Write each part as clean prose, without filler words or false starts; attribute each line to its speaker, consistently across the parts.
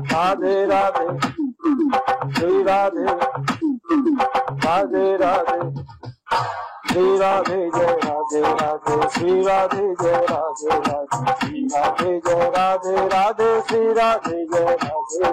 Speaker 1: Radhe Radhe Shri Radhe Radhe Radhe Shri Radhe Jai Radhe Radhe Shri Radhe Jai Radhe Radhe Shri Radhe Jai Radhe Radhe Shri Radhe Jai Radhe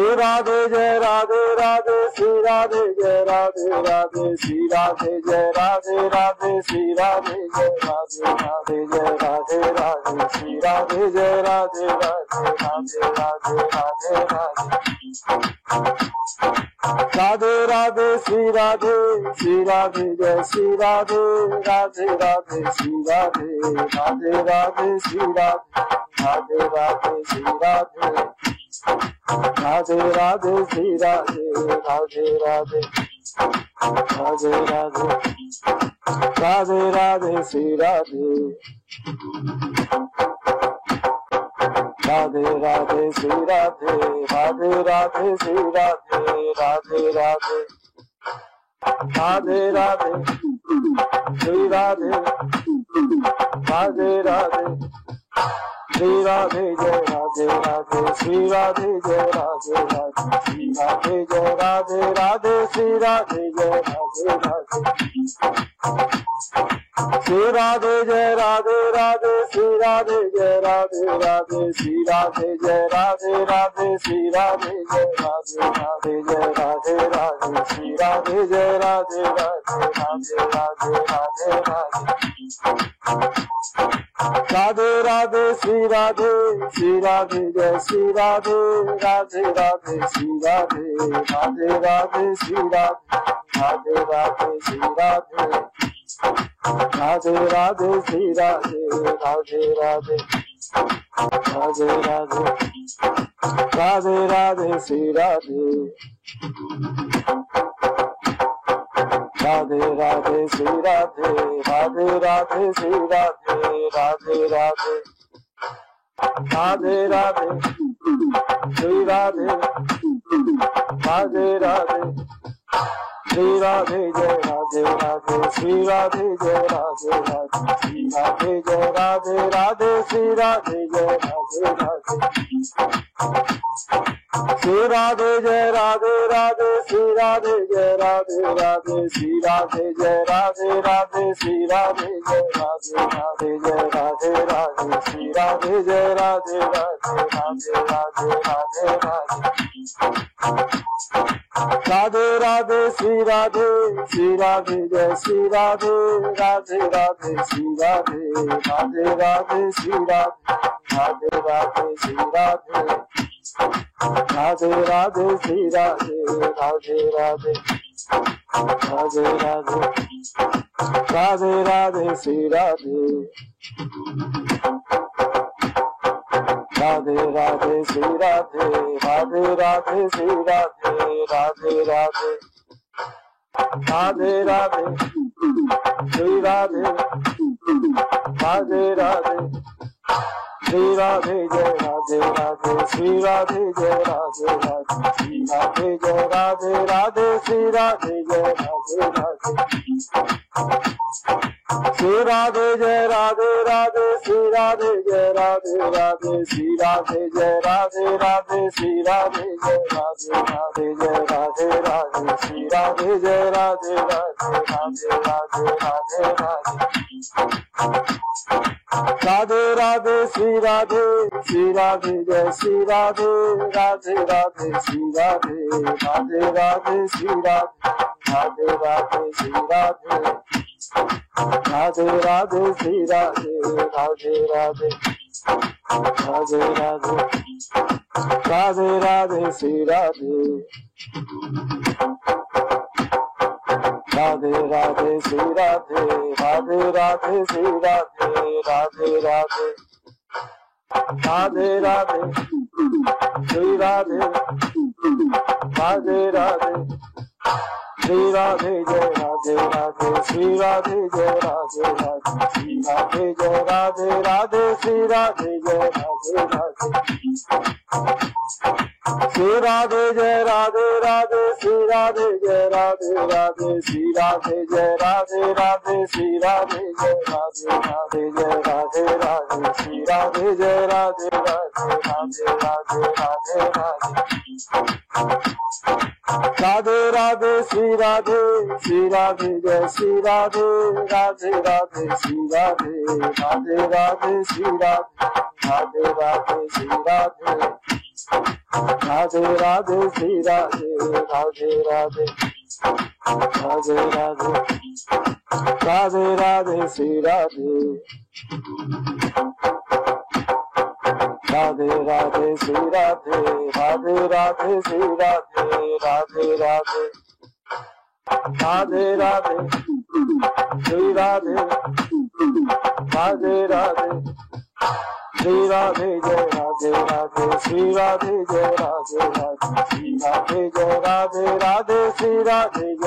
Speaker 1: Radhe Shri Radhe Jai Radhe Radhe Shri Radhe Jai Radhe Radhe Shri Radhe Jai Radhe Radhe Shri Radhe Jai Radhe Radhe Jai Radhe Radhe Shri Radhe Jai Radhe Radhe Radhe Radhe Radhe Radhe Radhe Shri Radhe Jai Shri Radhe Radhe Radhe Shri Radhe Radhe Radhe Shri Radhe Radhe Shri Radhe Radhe Radhe Shri Radhe Radhe Radhe Radhe Radhe Radhe Radhe Shri Radhe Radhe Radhe Shri Radhe Radhe Radhe Shri Radhe Radhe Radhe Radhe Radhe Shri Radhe Radhe Radhe Shri Radhe Jai Radhe Radhe Shri Radhe Jai Radhe Radhe Shri Radhe Jai Radhe Radhe Shri Radhe Jai Radhe Radhe Shri Radhe Jai Radhe Radhe Shri Radhe Jai Radhe Radhe Shri Radhe Jai Radhe Radhe Shri Radhe Jai Radhe Radhe Jai Radhe Radhe Shri Radhe Jai Radhe Radhe Radhe Radhe Radhe Radhe Radhe Radhe Shri Radhe Jai Shri Radhe Radhe Radhe Shri Radhe Radhe Radhe Shri Radhe Radhe Shri Radhe Radhe Radhe Shri Radhe Radhe Radhe Radhe Radhe Radhe Radhe Shri Radhe Radhe Radhe Shri Radhe Radhe Radhe Shri Radhe Radhe Radhe Radhe Radhe Shri Radhe Radhe Radhe Shri Radhe Jai Radhe Radhe Shri Radhe Jai Radhe Radhe Shri Radhe Jai Radhe Radhe Shri Radhe Jai Radhe Radhe Shri Radhe Jai Radhe Radhe Shri Radhe Jai Radhe Radhe Shri Radhe Jai Radhe Radhe Shri Radhe Jai Radhe Radhe Jai Radhe Radhe Shri Radhe Jai Radhe Radhe Radhe Radhe Radhe Radhe Radhe Shri Radhe Jai Shri Radhe Radhe Radhe Shri Radhe Radhe Radhe Shri Radhe Radhe Shri Radhe Radhe Radhe Shri Radhe Radhe Radhe Radhe Radhe Radhe Radhe Shri Radhe Radhe Radhe Shri Radhe Radhe Radhe Shri Radhe Radhe Radhe Radhe Radhe Shri Radhe Radhe Radhe Shri Radhe Jai Radhe Radhe Shri Radhe Jai Radhe Radhe Shri Radhe Jai Radhe Radhe Shri Radhe Jai Radhe Radhe Shri Radhe Jai Radhe Radhe Shri Radhe Jai Radhe Radhe Shri Radhe Jai Radhe Radhe Shri Radhe Jai Radhe Radhe Jai Radhe Radhe Shri Radhe Jai Radhe Radhe Radhe Radhe Radhe Radhe Radhe Shri Radhe Jai Shri Radhe Radhe Radhe Shri Radhe Radhe Radhe Shri Radhe Radhe Shri Radhe Radhe Radhe Shri Radhe Radhe Radhe Radhe Radhe Radhe Radhe Shri Radhe Radhe Radhe Shri Radhe Radhe Radhe Shri Radhe Radhe Radhe Radhe Radhe Shri Radhe Radhe Radhe Shri Radhe Jai Radhe Radhe Shri Radhe Jai Radhe Radhe Shri Radhe Jai Radhe Radhe Shri Radhe Jai Radhe Radhe Shri Radhe Jai Radhe Radhe Shri Radhe Jai Radhe Radhe Shri Radhe Jai Radhe Radhe Shri Radhe Jai Radhe Radhe Jai Radhe Radhe Shri Radhe Jai Radhe Radhe Radhe Radhe Radhe Radhe Radhe Radhe Shri Radhe Shri Radhe Jai Shri Radhe Radhe Radhe Shri Radhe Radhe Radhe Shri Radhe Radhe Radhe Shri Radhe Radhe Radhe Shri Radhe Radhe Radhe Radhe Radhe Radhe Radhe Shri Radhe Radhe Radhe Shri Radhe Radhe Radhe Shri Radhe Radhe Radhe Radhe Radhe Shri Radhe Radhe Radhe Shri Radhe Jai Radhe Radhe Shri Radhe Jai Radhe Radhe Shri Radhe Jai Radhe Radhe Shri Radhe Jai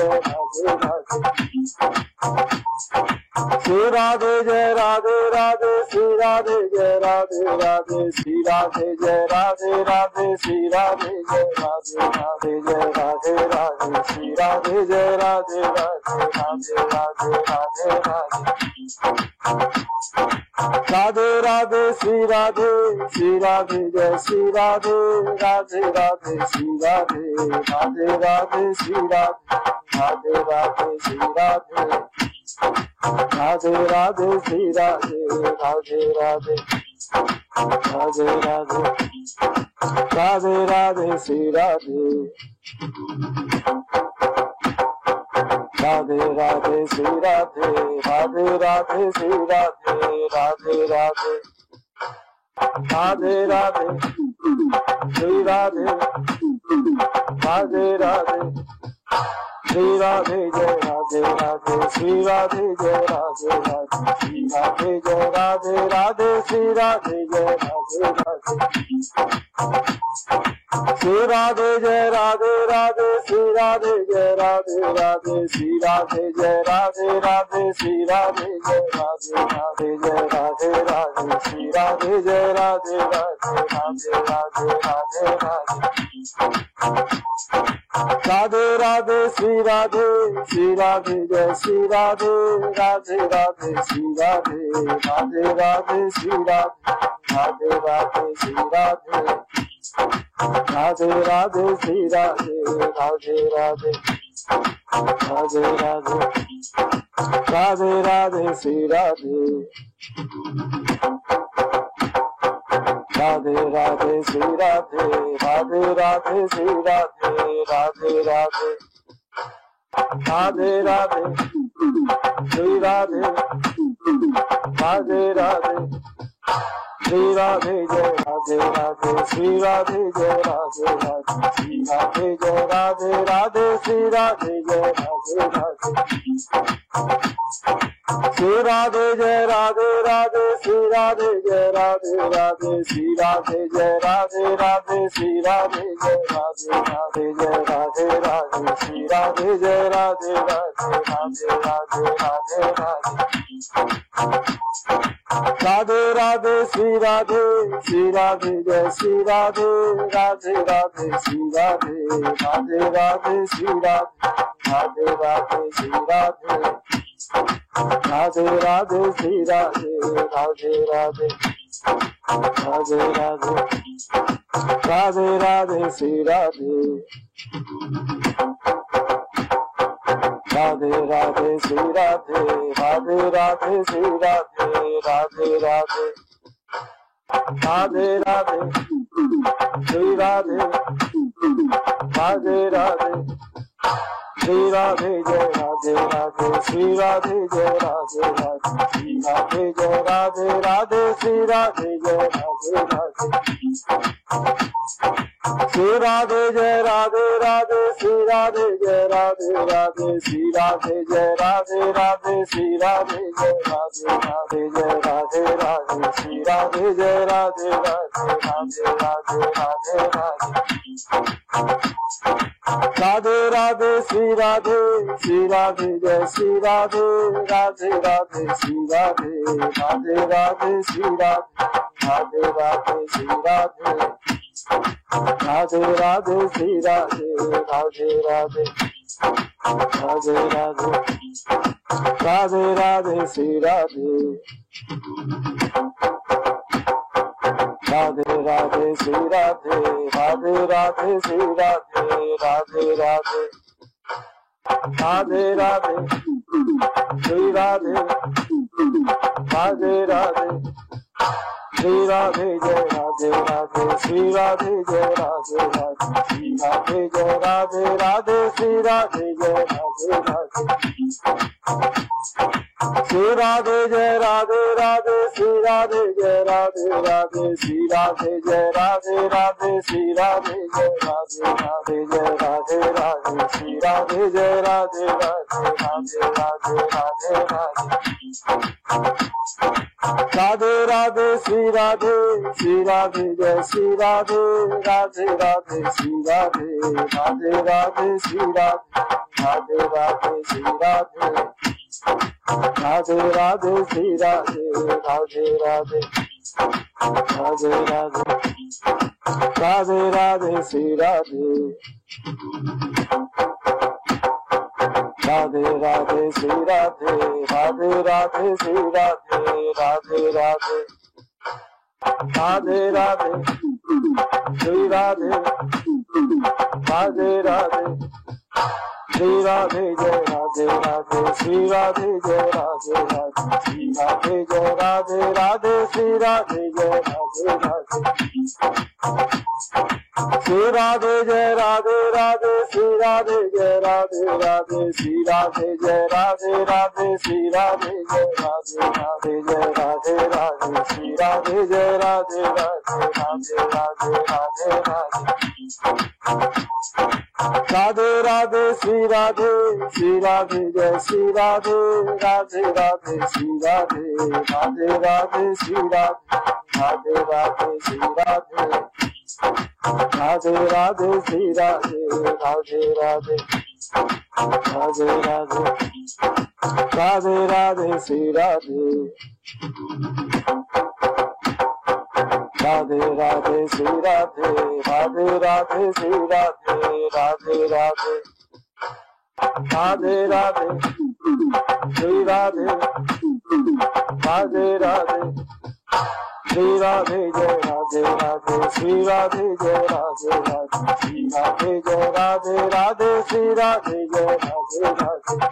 Speaker 1: Radhe Radhe Shri Radhe Jai Radhe Radhe Shri Radhe Jai Radhe Radhe Shri Radhe Jai Radhe Radhe Shri Radhe Jai Radhe Radhe Jai Radhe Radhe Shri Radhe Jai Radhe Radhe Radhe Radhe Radhe Radhe Radhe Radhe Shri Radhe Shri Radhe Jai Shri Radhe Radhe Radhe Shri Radhe Radhe Radhe Shri Radhe Radhe Radhe Shri Radhe Radhe Radhe Shri Radhe Radhe Radhe Radhe Radhe Radhe Radhe Shri Radhe Radhe Radhe Shri Radhe Radhe Radhe Shri Radhe Radhe Radhe Radhe Radhe Shri Radhe Radhe Radhe Shri Radhe Jai Radhe Radhe Shri Radhe Jai Radhe Radhe Shri Radhe Jai Radhe Radhe Shri Radhe Jai Radhe Radhe Shri Radhe Jai Radhe Radhe Shri Radhe Jai Radhe Radhe Shri Radhe Jai Radhe Radhe Shri Radhe Jai Radhe Radhe Jai Radhe Radhe Shri Radhe Jai Radhe Radhe Radhe Radhe Radhe Radhe Radhe Radhe Shri Radhe Shri Radhe Jai Shri Radhe Radhe Radhe Shri Radhe Radhe Radhe Shri Radhe Radhe Radhe Shri Radhe Radhe Radhe Shri Radhe Radhe Radhe Radhe Radhe Radhe Radhe Shri Radhe Radhe Radhe Shri Radhe Radhe Radhe Shri Radhe Radhe Radhe Radhe Radhe Shri Radhe Radhe Radhe Shri Radhe Jai Radhe Radhe Shri Radhe Jai Radhe Radhe Shri Radhe Jai Radhe Radhe Shri Radhe Jai Radhe Radhe Shri Radhe Jai Radhe Radhe Shri Radhe Jai Radhe Radhe Shri Radhe Jai Radhe Radhe Shri Radhe Jai Radhe Radhe Jai Radhe Radhe Shri Radhe Jai Radhe Radhe Radhe Radhe Radhe Radhe Radhe Radhe Shri Radhe Shri Radhe Jai Shri Radhe Radhe Radhe Shri Radhe Radhe Radhe Shri Radhe Radhe Radhe Shri Radhe Radhe Radhe Shri Radhe Radhe Radhe Radhe Radhe Radhe Radhe Shri Radhe Radhe Radhe Shri Radhe Radhe Radhe Shri Radhe Radhe Radhe Radhe Radhe Shri Radhe Radhe Radhe Shri Radhe Jai Radhe Radhe Shri Radhe Jai Radhe Radhe Shri Radhe Jai Radhe Radhe Shri Radhe Jai Radhe Radhe Shri Radhe Jai Radhe Radhe Shri Radhe Jai Radhe Radhe Shri Radhe Jai Radhe Radhe Shri Radhe Jai Radhe Radhe Jai Radhe Radhe Shri Radhe Jai Radhe Radhe Radhe Radhe Radhe Radhe Radhe Radhe Shri Radhe Shri Radhe Jai Shri Radhe Radhe Radhe Shri Radhe Radhe Radhe Shri Radhe Radhe Radhe Shri Radhe Radhe Radhe Shri Radhe Radhe Radhe Radhe Radhe Radhe Radhe Shri Radhe Radhe Radhe Shri Radhe Radhe Radhe Shri Radhe Radhe Radhe Radhe Radhe Shri Radhe Radhe Radhe Shri Radhe Jai Radhe Radhe Shri Radhe Jai Radhe Radhe Shri Radhe Jai Radhe Radhe Shri Radhe Jai Radhe Radhe Shri Radhe Jai Radhe Radhe Shri Radhe Jai Radhe Radhe Shri Radhe Jai Radhe Radhe Shri Radhe Jai Radhe Radhe Jai Radhe Radhe Shri Radhe Jai Radhe Radhe Radhe Radhe Radhe Radhe Radhe Radhe Shri Radhe Jai Shri Radhe Radhe Radhe Shri Radhe Radhe Radhe Shri Radhe Radhe Shri Radhe Radhe Radhe Shri Radhe Radhe Radhe Radhe Radhe Radhe Radhe Shri Radhe Radhe Radhe Shri Radhe Radhe Radhe Shri Radhe Radhe Radhe Radhe Radhe Shri Radhe Radhe Radhe Shri Radhe Jai Radhe Radhe Shri Radhe Jai Radhe Radhe Shri Radhe Jai Radhe Radhe Shri Radhe Jai Radhe Radhe Shri Radhe Jai Radhe Radhe Shri Radhe Jai Radhe Radhe Shri Radhe Jai Radhe Radhe Shri Radhe Jai Radhe Radhe Jai Radhe Radhe Shri Radhe Jai Radhe Radhe Radhe Radhe Radhe Radhe Radhe Radhe Shri Radhe Jai Shri Radhe Radhe Radhe Shri Radhe Radhe Radhe Shri Radhe Radhe Shri Radhe Radhe Radhe Shri Radhe Radhe Radhe Radhe Radhe Radhe Radhe Shri Radhe Radhe Radhe Shri Radhe Radhe Radhe Shri Radhe Radhe Radhe Radhe Radhe Shri Radhe Radhe Radhe Shri Radhe Jai Radhe Radhe Shri Radhe Jai Radhe Radhe Shri Radhe Jai Radhe Radhe Shri Radhe Jai Radhe Radhe Shri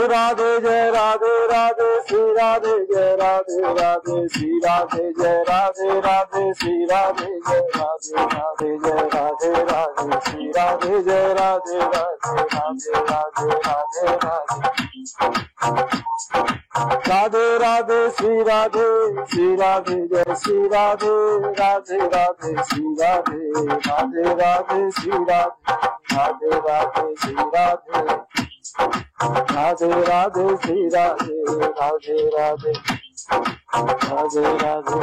Speaker 1: Radhe Jai Radhe Radhe Shri Radhe Jai Radhe Radhe Shri Radhe Jai Radhe Radhe Shri Radhe Jai Radhe Radhe Jai Radhe Radhe Shri Radhe Jai Radhe Radhe Radhe Radhe Radhe Radhe Radhe Radhe Shri Radhe Jai Shri Radhe Radhe Radhe Shri Radhe Radhe Radhe Shri Radhe Radhe Shri Radhe Radhe Radhe Shri Radhe Radhe Radhe Radhe Radhe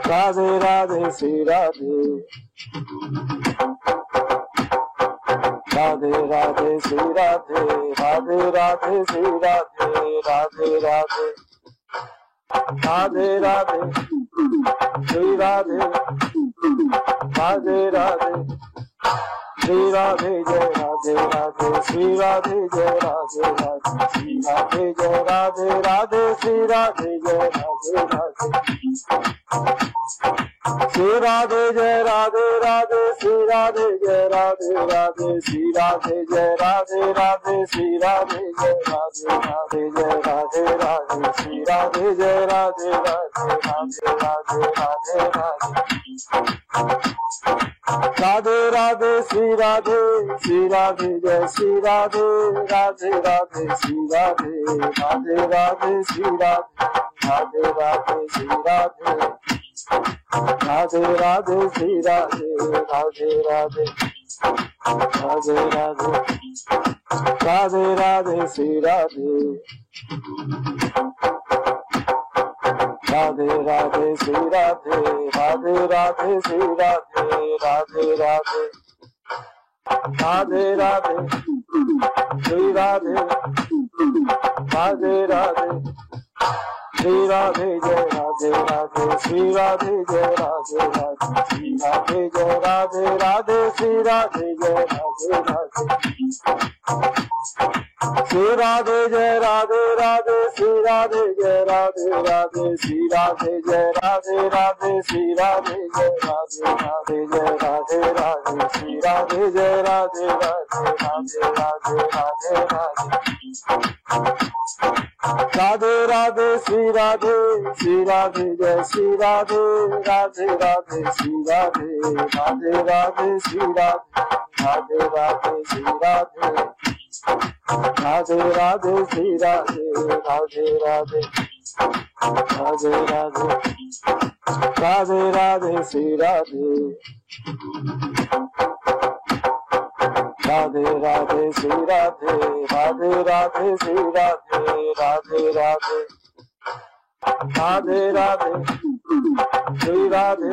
Speaker 1: Radhe Radhe Shri Radhe Radhe Radhe Shri Radhe Radhe Radhe Shri Radhe Radhe Radhe Radhe Radhe Shri Radhe Radhe Radhe Shri Radhe Jai Radhe Radhe Shri Radhe Jai Radhe Radhe Shri Radhe Jai Radhe Radhe Shri Radhe Jai Radhe Radhe Shri Radhe Jai Radhe Radhe Shri Radhe Jai Radhe Radhe Shri Radhe Jai Radhe Radhe Shri Radhe Jai Radhe Radhe Jai Radhe Radhe Shri Radhe Jai Radhe Radhe Radhe Radhe Radhe Radhe Radhe Radhe Shri Radhe Jai Shri Radhe Radhe Radhe Shri Radhe Radhe Radhe Shri Radhe Radhe Shri Radhe Radhe Radhe Shri Radhe Radhe Radhe Radhe Radhe Radhe Radhe Shri Radhe Radhe Radhe Shri Radhe Radhe Radhe Shri Radhe Radhe Radhe Radhe Radhe Shri Radhe Radhe Radhe Shri Radhe Jai Radhe Radhe Shri Radhe Jai Radhe Radhe Shri Radhe Jai Radhe Radhe Shri Radhe Jai Radhe Radhe Shri Radhe Jai Radhe Radhe Shri Radhe Jai Radhe Radhe Shri Radhe Jai Radhe Radhe Shri Radhe Jai Radhe Radhe Jai Radhe Radhe Shri Radhe Jai Radhe Radhe Radhe Radhe Radhe Radhe Radhe Radhe Shri Radhe Shri Radhe Jai Shri Radhe Radhe Radhe Shri Radhe Radhe Radhe Shri Radhe Radhe Radhe Shri Radhe Radhe Radhe Shri Radhe Radhe Radhe Radhe Radhe Radhe Radhe Shri Radhe Radhe Radhe Shri Radhe Radhe Radhe Shri Radhe Radhe Radhe Radhe Radhe Shri Radhe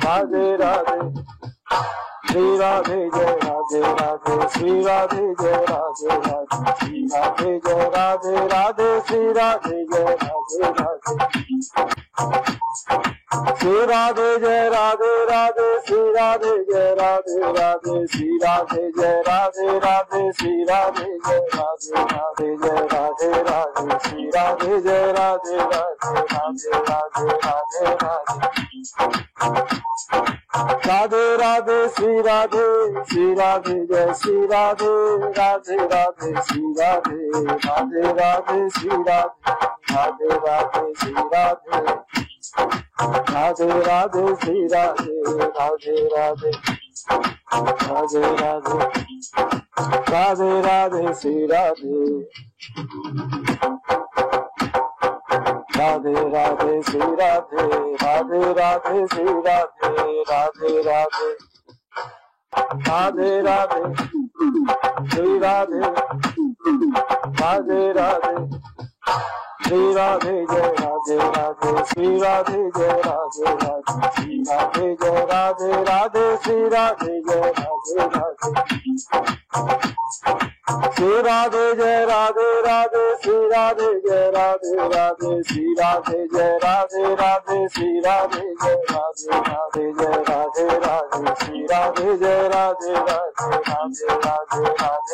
Speaker 1: Radhe Radhe Shri Radhe Jai Radhe Radhe Shri Radhe Jai Radhe Radhe Shri Radhe Jai Radhe Radhe Shri Radhe Jai Radhe Radhe Shri Radhe Jai Radhe Radhe Shri Radhe Jai Radhe Radhe Shri Radhe Jai Radhe Radhe Shri Radhe Jai Radhe Radhe Jai Radhe Radhe Shri Radhe Jai Radhe Radhe Radhe Radhe Radhe Radhe Radhe Radhe Shri Radhe Shri Radhe Jai Shri Radhe Radhe Radhe Shri Radhe Radhe Radhe Shri Radhe Radhe Radhe Shri Radhe Radhe Radhe Shri Radhe Radhe Radhe Radhe Radhe Radhe Radhe Shri Radhe Radhe Radhe Shri Radhe Radhe Radhe Shri Radhe Radhe Radhe Radhe Radhe Shri Radhe Radhe Radhe Shri Radhe Jai Radhe Radhe Shri Radhe Jai Radhe Radhe Shri Radhe Jai Radhe Radhe Shri Radhe Jai Radhe Radhe Shri Radhe Jai Radhe Radhe Shri Radhe Jai Radhe Radhe Shri Radhe Jai Radhe Radhe Shri Radhe Jai Radhe Radhe Jai Radhe Radhe Shri Radhe Jai Radhe Radhe Radhe Radhe Radhe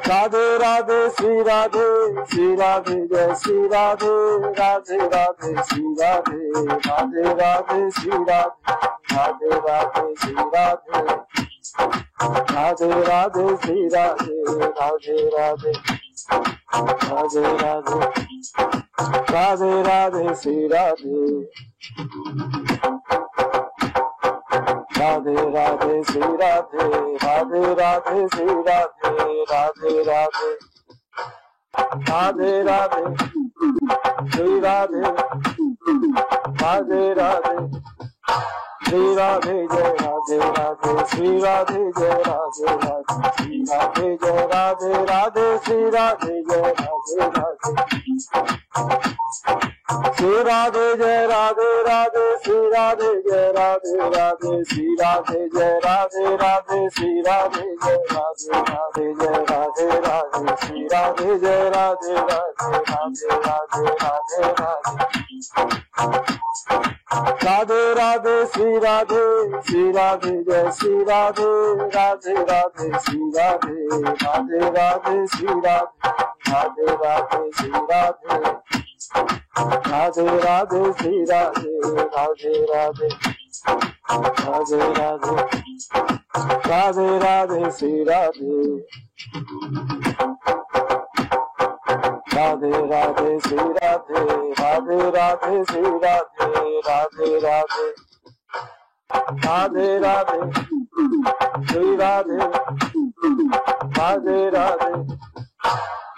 Speaker 1: Radhe Radhe Radhe Shri Radhe Shri Radhe Jai Shri Radhe Radhe Radhe Shri Radhe Radhe Radhe Shri Radhe Radhe Radhe Shri Radhe Radhe Radhe Shri Radhe Radhe Radhe Radhe Radhe Radhe Radhe Shri Radhe Radhe Radhe Shri Radhe Radhe Radhe Shri Radhe Radhe Radhe Radhe Radhe Shri Radhe Radhe Radhe Shri Radhe Jai Radhe Radhe Shri Radhe Jai Radhe Radhe Shri Radhe Jai Radhe Radhe Shri Radhe Jai Radhe Radhe Shri Radhe Jai Radhe Radhe Shri Radhe Jai Radhe Radhe Shri Radhe Jai Radhe Radhe Shri Radhe Jai Radhe Radhe Jai Radhe Radhe Shri Radhe Jai Radhe Radhe Radhe Radhe Radhe Radhe Radhe Radhe Shri Radhe Shri Radhe Jai Shri Radhe Radhe Radhe Shri Radhe Radhe Radhe Shri Radhe Radhe Radhe Shri Radhe Radhe Radhe Shri Radhe Radhe Radhe Radhe Radhe Radhe Radhe Shri Radhe Radhe Radhe Shri Radhe Radhe Radhe Shri Radhe Radhe Radhe Radhe Radhe Shri Radhe Radhe Radhe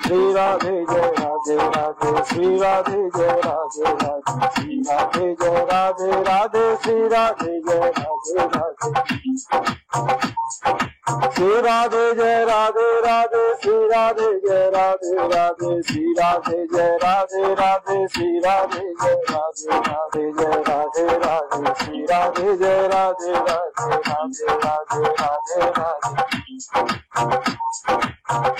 Speaker 1: Shri Radhe Jai Radhe Radhe Shri Radhe Jai Radhe Radhe Shri Radhe Jai Radhe Radhe Shri Radhe Jai Radhe Radhe Shri Radhe Jai Radhe Radhe Shri Radhe Jai Radhe Radhe Shri Radhe Jai Radhe Radhe Shri Radhe Jai Radhe Radhe Jai Radhe Radhe Shri Radhe Jai Radhe Radhe Radhe Radhe Radhe Radhe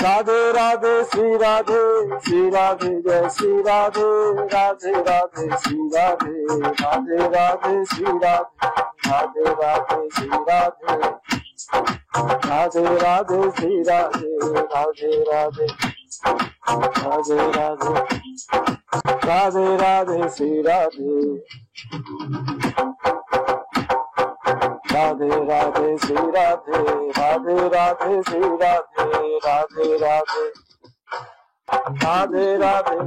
Speaker 1: Radhe Radhe Shri Radhe Shri Radhe Jai Shri Radhe Radhe Radhe Shri Radhe Radhe Radhe Shri Radhe Radhe Radhe Shri Radhe Radhe Radhe Shri Radhe Radhe Radhe Radhe Radhe Radhe Radhe Shri Radhe Radhe Radhe Shri Radhe Radhe Radhe Shri Radhe Radhe Radhe Radhe Radhe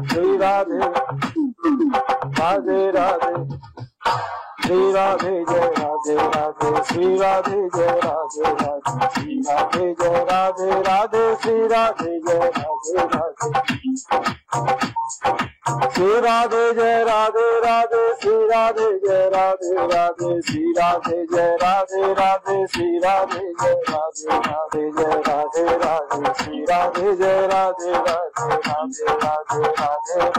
Speaker 1: Shri Radhe Radhe Radhe Shri Radhe Jai Radhe Radhe Shri Radhe Jai Radhe Radhe Shri Radhe Jai Radhe Radhe Shri Radhe Jai Radhe Radhe Shri Radhe Jai Radhe Radhe Shri Radhe Jai Radhe Radhe Shri Radhe Jai Radhe Radhe Shri Radhe Jai Radhe Radhe Jai Radhe Radhe Shri Radhe Jai Radhe Radhe Radhe Radhe Radhe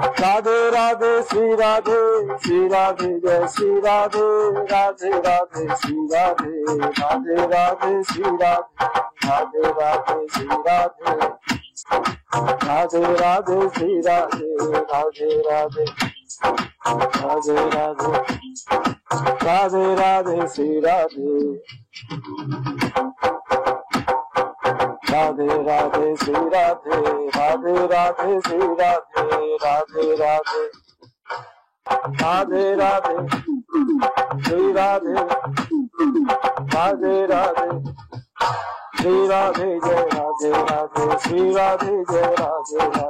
Speaker 1: Radhe Radhe Radhe Shri Radhe Shri Radhe Jai Shri Radhe Radhe Radhe Shri Radhe Radhe Radhe Shri Radhe Radhe Radhe Shri Radhe Radhe Radhe Shri Radhe Radhe Radhe Radhe Radhe Radhe Radhe Shri Radhe Radhe Radhe Shri Radhe Radhe Radhe Shri Radhe Radhe Radhe Radhe Radhe Shri Radhe Radhe Radhe Shri Radhe Jai Radhe Radhe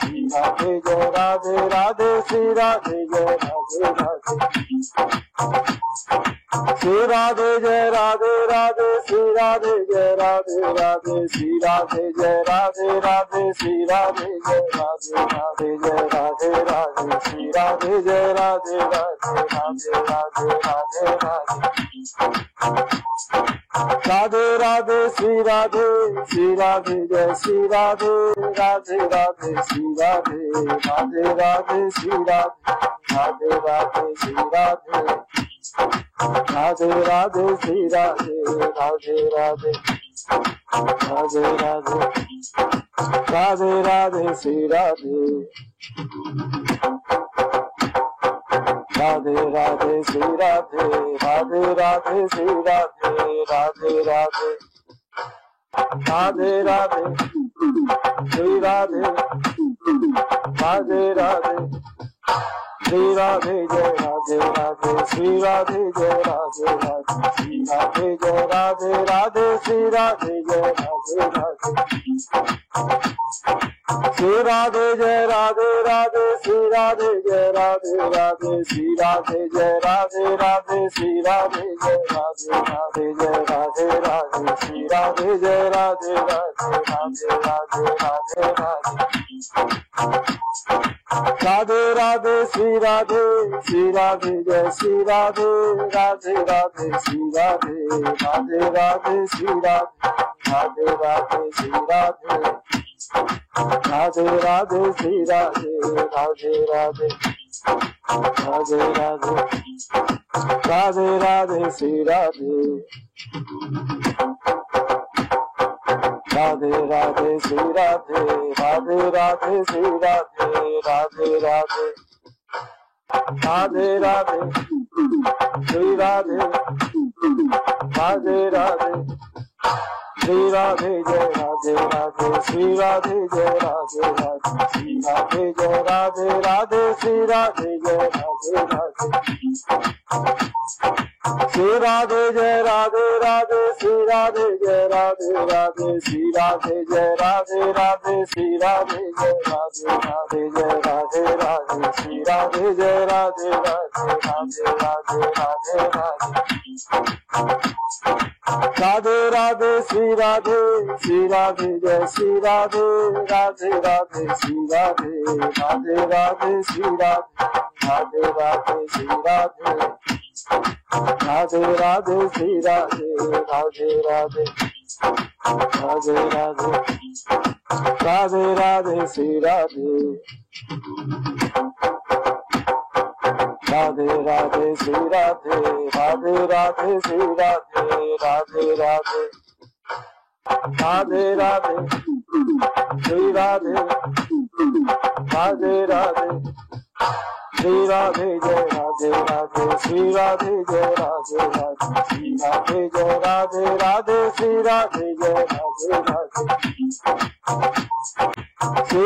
Speaker 1: Shri Radhe Jai Radhe Radhe Shri Radhe Jai Radhe Radhe Shri Radhe Jai Radhe Radhe Shri Radhe Jai Radhe Radhe Shri Radhe Jai Radhe Radhe Shri Radhe Jai Radhe Radhe Shri Radhe Jai Radhe Radhe Jai Radhe Radhe Shri Radhe Jai Radhe Radhe Radhe Radhe Radhe Radhe Radhe Radhe Shri Radhe Shri Radhe Jai Shri Radhe Radhe Radhe Shri Radhe Radhe Radhe Shri Radhe Radhe Radhe Shri Radhe Radhe Radhe Shri Radhe Radhe Radhe Radhe Radhe Radhe Radhe Shri Radhe Radhe Radhe Shri Radhe Radhe Radhe Shri Radhe Radhe Radhe Radhe Radhe Shri Radhe Radhe Radhe Shri Radhe Jai Radhe Radhe Shri Radhe Jai Radhe Radhe Shri Radhe Jai Radhe Radhe Shri Radhe Jai Radhe Radhe Shri Radhe Jai Radhe Radhe Shri Radhe Jai Radhe Radhe Shri Radhe Jai Radhe Radhe Shri Radhe Jai Radhe Radhe Jai Radhe Radhe Shri Radhe Jai Radhe Radhe Radhe Radhe Radhe Radhe Radhe Radhe Shri Radhe Shri Radhe Jai Shri Radhe Radhe Radhe Shri Radhe Radhe Radhe Shri Radhe Radhe Radhe Shri Radhe Radhe Radhe Shri Radhe Radhe Radhe Radhe Radhe Radhe Radhe Shri Radhe Radhe Radhe Shri Radhe Radhe Radhe Shri Radhe Radhe Radhe Radhe Radhe Shri Radhe Radhe Radhe Shri Radhe Jai Radhe Radhe Shri Radhe Jai Radhe Radhe Shri Radhe Jai Radhe Radhe Shri Radhe Jai Radhe Radhe Shri Radhe Jai Radhe Radhe Shri Radhe Jai Radhe Radhe Shri Radhe Jai Radhe Radhe Shri Radhe Jai Radhe Radhe Jai Radhe Radhe Shri Radhe Jai Radhe Radhe Radhe Radhe Radhe Radhe Radhe Radhe Shri Radhe Shri Radhe Jai Shri Radhe Radhe Radhe Shri Radhe Radhe Radhe Shri Radhe Radhe Radhe Shri Radhe Radhe Radhe Shri Radhe Radhe Radhe Radhe Radhe Radhe Radhe Shri Radhe Radhe Radhe Shri Radhe Radhe Radhe Shri Radhe Radhe Radhe Radhe Radhe Shri Radhe Radhe Radhe Shri Radhe Jai Radhe Radhe Shri Radhe Jai Radhe Radhe Shri Radhe Jai Radhe Radhe Shri Radhe Jai Radhe Radhe Shri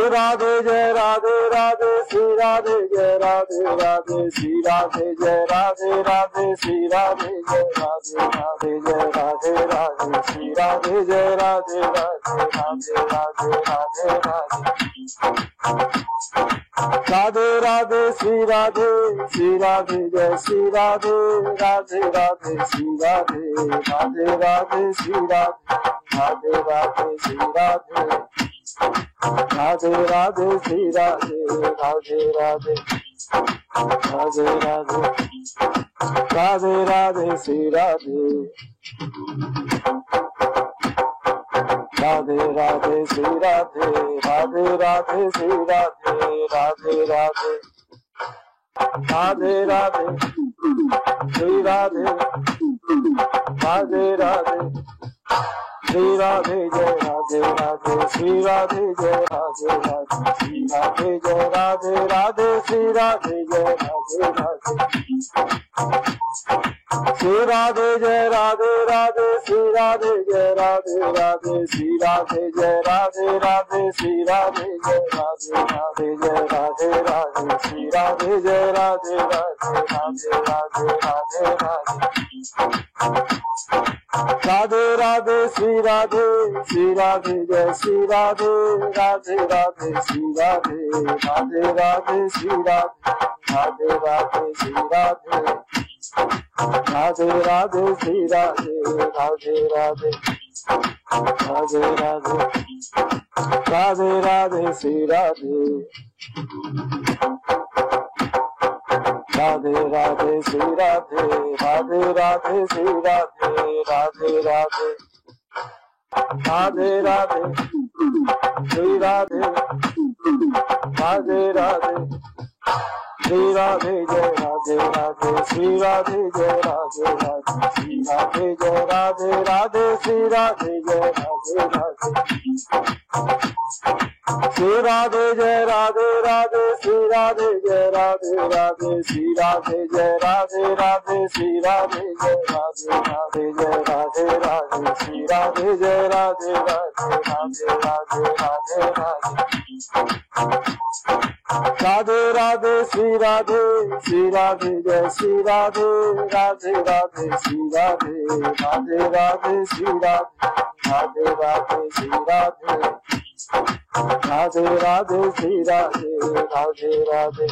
Speaker 1: Radhe Jai Radhe Radhe Shri Radhe Jai Radhe Radhe Shri Radhe Jai Radhe Radhe Shri Radhe Jai Radhe Radhe Jai Radhe Radhe Shri Radhe Jai Radhe Radhe Radhe Radhe Radhe Radhe Radhe Radhe Shri Radhe Jai Shri Radhe Radhe Radhe Shri Radhe Radhe Radhe Shri Radhe Radhe Shri Radhe Radhe Radhe Shri Radhe Radhe Radhe Radhe Radhe Radhe Radhe Shri Radhe Radhe Radhe Shri Radhe Radhe Radhe Shri Radhe Radhe Radhe Radhe Radhe Shri Radhe Radhe Radhe Shri Radhe Jai Radhe Radhe Shri Radhe Jai Radhe Radhe Shri Radhe Jai Radhe Radhe Shri Radhe Jai Radhe Radhe Shri Radhe Jai Radhe Radhe Shri Radhe Jai Radhe Radhe Shri Radhe Jai Radhe Radhe Shri Radhe Jai Radhe Radhe Jai Radhe Radhe Shri Radhe Jai Radhe Radhe Radhe Radhe Radhe Radhe Radhe Radhe Shri Radhe Jai Shri Radhe Radhe Radhe Shri Radhe Radhe Radhe Shri Radhe Radhe Shri Radhe Radhe Radhe Shri Radhe Radhe Radhe Radhe Radhe Radhe Radhe Shri Radhe Radhe Radhe Shri Radhe Radhe Radhe Shri Radhe Radhe Radhe Radhe Radhe Shri Radhe Radhe Radhe Shri Radhe Jai Radhe Radhe Shri Radhe Jai Radhe Radhe Shri Radhe Jai Radhe Radhe Shri Radhe Jai Radhe Radhe Shri Radhe Jai Radhe Radhe Shri Radhe Jai Radhe Radhe Shri Radhe Jai Radhe Radhe Shri Radhe Jai Radhe Radhe Jai Radhe Radhe Shri Radhe Jai Radhe Radhe Radhe Radhe Radhe Radhe Radhe Radhe Shri Radhe Jai Shri Radhe Radhe Radhe Shri Radhe Radhe Radhe Shri Radhe Radhe Shri Radhe Radhe Radhe Shri Radhe Radhe Radhe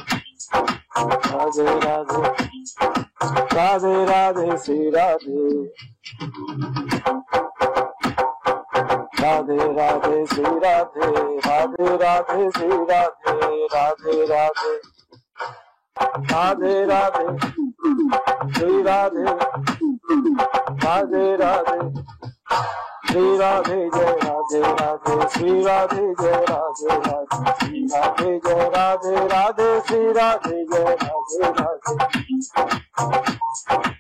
Speaker 1: Radhe Radhe Radhe Radhe Shri Radhe Radhe Radhe Shri Radhe Radhe Radhe Shri Radhe Radhe Radhe Radhe Radhe Shri Radhe Radhe Radhe Shri Radhe Jai Radhe Radhe Shri Radhe Jai Radhe Radhe Shri Radhe Jai Radhe Radhe Shri Radhe Jai Radhe Radhe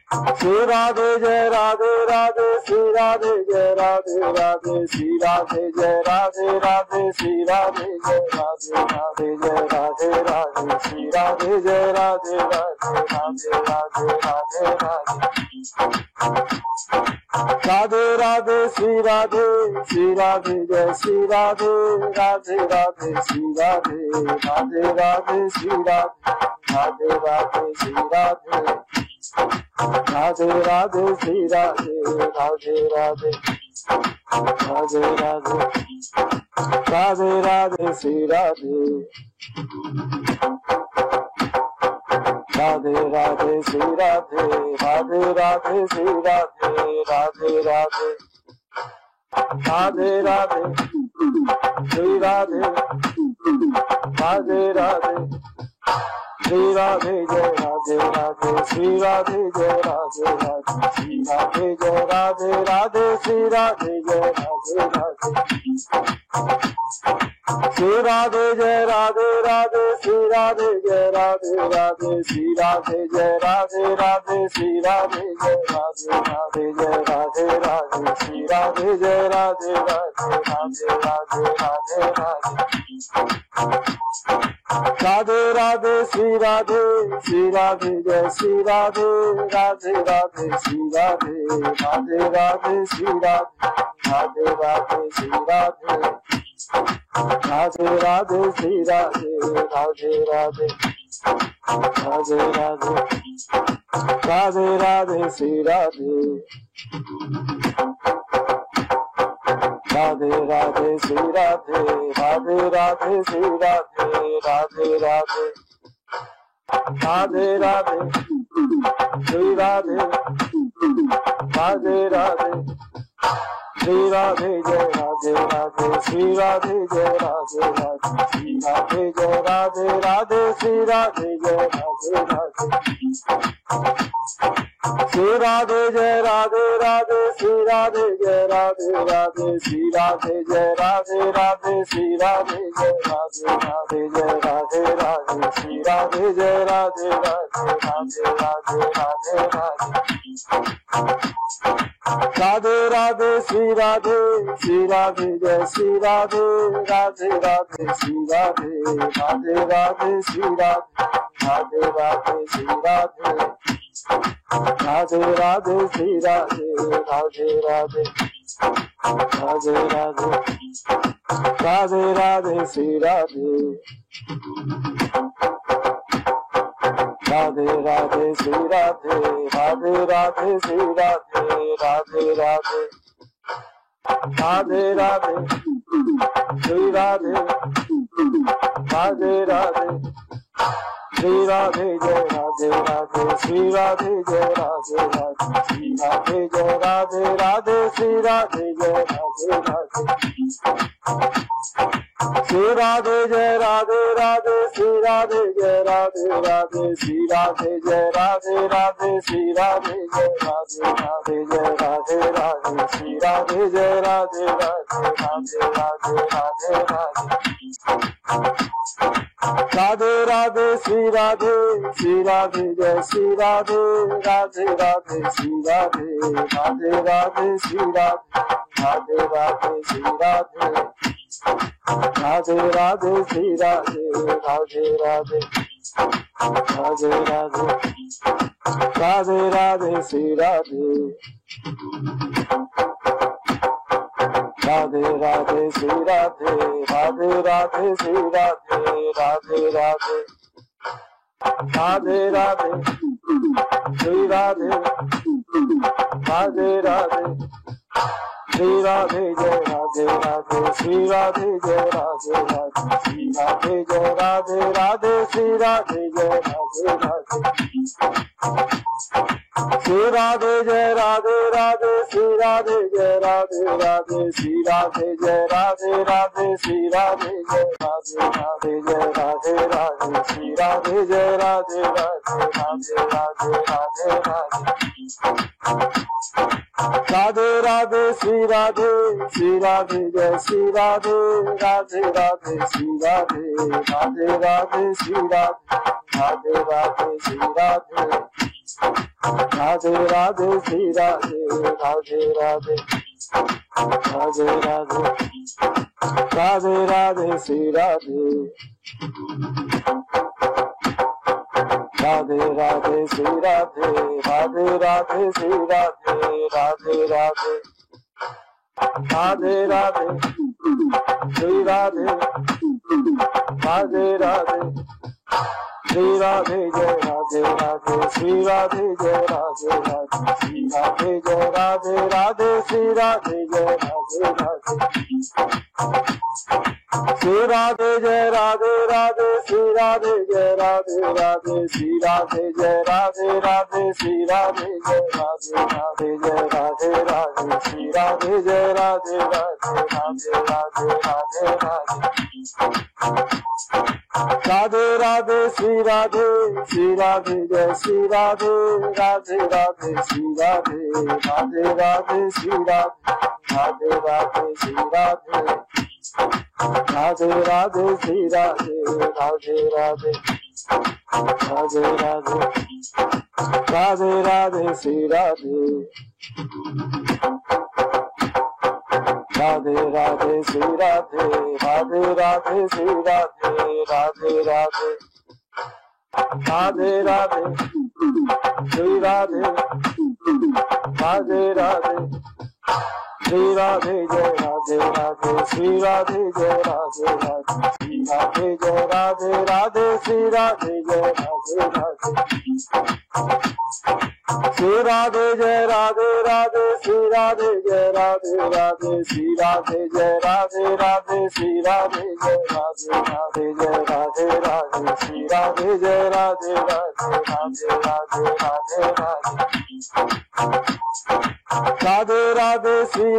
Speaker 1: Shri Radhe Jai Radhe Radhe Shri Radhe Jai Radhe Radhe Shri Radhe Jai Radhe Radhe Shri Radhe Jai Radhe Radhe Jai Radhe Radhe Shri Radhe Jai Radhe Radhe Radhe Radhe Radhe Radhe Radhe Radhe Shri Radhe Jai Shri Radhe Radhe Radhe Shri Radhe Radhe Radhe Shri Radhe Radhe Shri Radhe Radhe Radhe Shri Radhe Radhe Radhe Radhe Radhe Radhe Radhe Shri Radhe Radhe Radhe Shri Radhe Radhe Radhe Shri Radhe Radhe Radhe Radhe Radhe Shri Radhe Radhe Radhe Shri Radhe Jai Radhe Radhe Shri Radhe Jai Radhe Radhe Shri Radhe Jai Radhe Radhe Shri Radhe Jai Radhe Radhe Shri Radhe Jai Radhe Radhe Shri Radhe Jai Radhe Radhe Shri Radhe Jai Radhe Radhe Shri Radhe Jai Radhe Radhe Jai Radhe Radhe Shri Radhe Jai Radhe Radhe Radhe Radhe Radhe Radhe Radhe Radhe Shri Radhe Shri Radhe Jai Shri Radhe Radhe Radhe Shri Radhe Radhe Radhe Shri Radhe Radhe Radhe Shri Radhe Radhe Radhe Shri Radhe Radhe Radhe Radhe Radhe Radhe Radhe Shri Radhe Radhe Radhe Shri Radhe Radhe Radhe Shri Radhe Radhe Radhe Radhe Radhe Shri Radhe Radhe Radhe Shri Radhe Jai Radhe Radhe Shri Radhe Jai Radhe Radhe Shri Radhe Jai Radhe Radhe Shri Radhe Jai Radhe Radhe Shri Radhe Jai Radhe Radhe Shri Radhe Jai Radhe Radhe Shri Radhe Jai Radhe Radhe Shri Radhe Jai Radhe Radhe Jai Radhe Radhe Shri Radhe Jai Radhe Radhe Radhe Radhe Radhe Radhe Radhe Radhe Shri Radhe Shri Radhe Jai Shri Radhe Radhe Radhe Shri Radhe Radhe Radhe Shri Radhe Radhe Radhe Shri Radhe Radhe Radhe Shri Radhe Radhe Radhe Radhe Radhe Radhe Radhe Shri Radhe Radhe Radhe Shri Radhe Radhe Radhe Shri Radhe Radhe Radhe Radhe Radhe Shri Radhe Radhe Radhe Shri Radhe Jai Radhe Radhe Shri Radhe Jai Radhe Radhe Shri Radhe Jai Radhe Radhe Shri Radhe Jai Radhe Radhe Shri Radhe Jai Radhe Radhe Shri Radhe Jai Radhe Radhe Shri Radhe Jai Radhe Radhe Shri Radhe Jai Radhe Radhe Jai Radhe Radhe Shri Radhe Jai Radhe Radhe Radhe Radhe Radhe Radhe Radhe Radhe Shri Radhe Shri Radhe Jai Shri Radhe Radhe Radhe Shri Radhe Radhe Radhe Shri Radhe Radhe Radhe Shri Radhe Radhe Radhe Shri Radhe Radhe Radhe Radhe Radhe Radhe Radhe Shri Radhe Radhe Radhe Shri Radhe Radhe Radhe Shri Radhe Radhe Radhe Radhe Radhe Shri Radhe Radhe Radhe Shri Radhe Jai Radhe Radhe Shri Radhe Jai Radhe Radhe Shri Radhe Jai Radhe Radhe Shri Radhe Jai Radhe Radhe Shri Radhe Jai Radhe Radhe Shri Radhe Jai Radhe Radhe Shri Radhe Jai Radhe Radhe Shri Radhe Jai Radhe Radhe Jai Radhe Radhe Shri Radhe Jai Radhe Radhe Radhe Radhe Radhe Radhe Radhe Radhe Shri Radhe Shri Radhe Jai Shri Radhe Radhe Radhe Shri Radhe Radhe Radhe Shri Radhe Radhe Radhe Shri Radhe Radhe Radhe Shri Radhe Radhe Radhe Radhe Radhe Radhe Radhe Shri Radhe Radhe Radhe Shri Radhe Radhe Radhe Shri Radhe Radhe Radhe Radhe Radhe Shri Radhe Radhe Radhe Shri Radhe Jai Radhe Radhe Shri Radhe Jai Radhe Radhe Shri Radhe Jai Radhe Radhe Shri Radhe Jai Radhe Radhe Shri Radhe Jai Radhe Radhe Shri Radhe Jai Radhe Radhe Shri Radhe Jai Radhe Radhe Shri Radhe Jai Radhe Radhe Jai Radhe Radhe Shri Radhe Jai Radhe Radhe Radhe Radhe Radhe Radhe Radhe Radhe Shri Radhe Jai Shri Radhe Radhe Radhe Shri Radhe Radhe Radhe Shri Radhe Radhe Shri Radhe Radhe Radhe Shri Radhe Radhe Radhe Radhe Radhe Radhe Radhe Shri Radhe Radhe Radhe Shri Radhe Radhe Radhe Shri Radhe Radhe Radhe Radhe Radhe Shri Radhe Radhe Radhe Shri Radhe Jai Radhe Radhe Shri Radhe Jai Radhe Radhe Shri Radhe Jai Radhe Radhe Shri Radhe Jai Radhe Radhe Shri Radhe Jai Radhe Radhe Shri Radhe Jai Radhe Radhe Shri Radhe Jai Radhe Radhe Shri Radhe Jai Radhe Radhe Jai Radhe Radhe Shri Radhe Jai Radhe Radhe Radhe Radhe Radhe Radhe Radhe Radhe Shri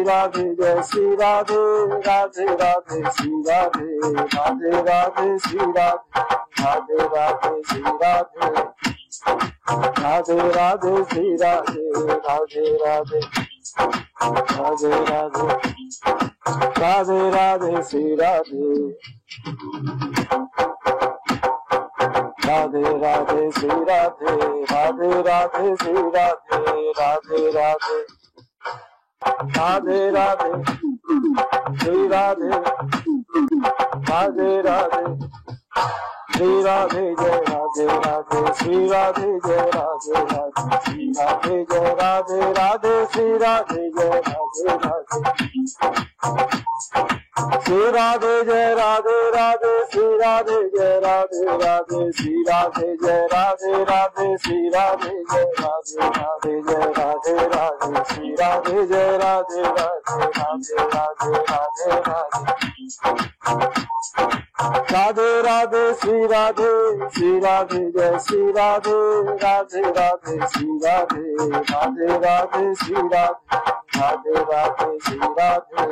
Speaker 1: Radhe Jai Shri Radhe Radhe Radhe Shri Radhe Radhe Radhe Shri Radhe Radhe Shri Radhe Radhe Radhe Shri Radhe Radhe Radhe Radhe Radhe Radhe Radhe Shri Radhe Radhe Radhe Shri Radhe Radhe Radhe Shri Radhe Radhe Radhe Radhe Radhe Shri Radhe Radhe Radhe Shri Radhe Jai Radhe Radhe Shri Radhe Jai Radhe Radhe Shri Radhe Jai Radhe Radhe Shri Radhe Jai Radhe Radhe Shri Radhe Jai Radhe Radhe Shri Radhe Jai Radhe Radhe Shri Radhe Jai Radhe Radhe Shri Radhe Jai Radhe Radhe Jai Radhe Radhe Shri Radhe Jai Radhe Radhe Radhe Radhe Radhe Radhe Radhe Radhe Shri Radhe Jai Shri Radhe Radhe Radhe Shri Radhe Radhe Radhe Shri Radhe Radhe Shri Radhe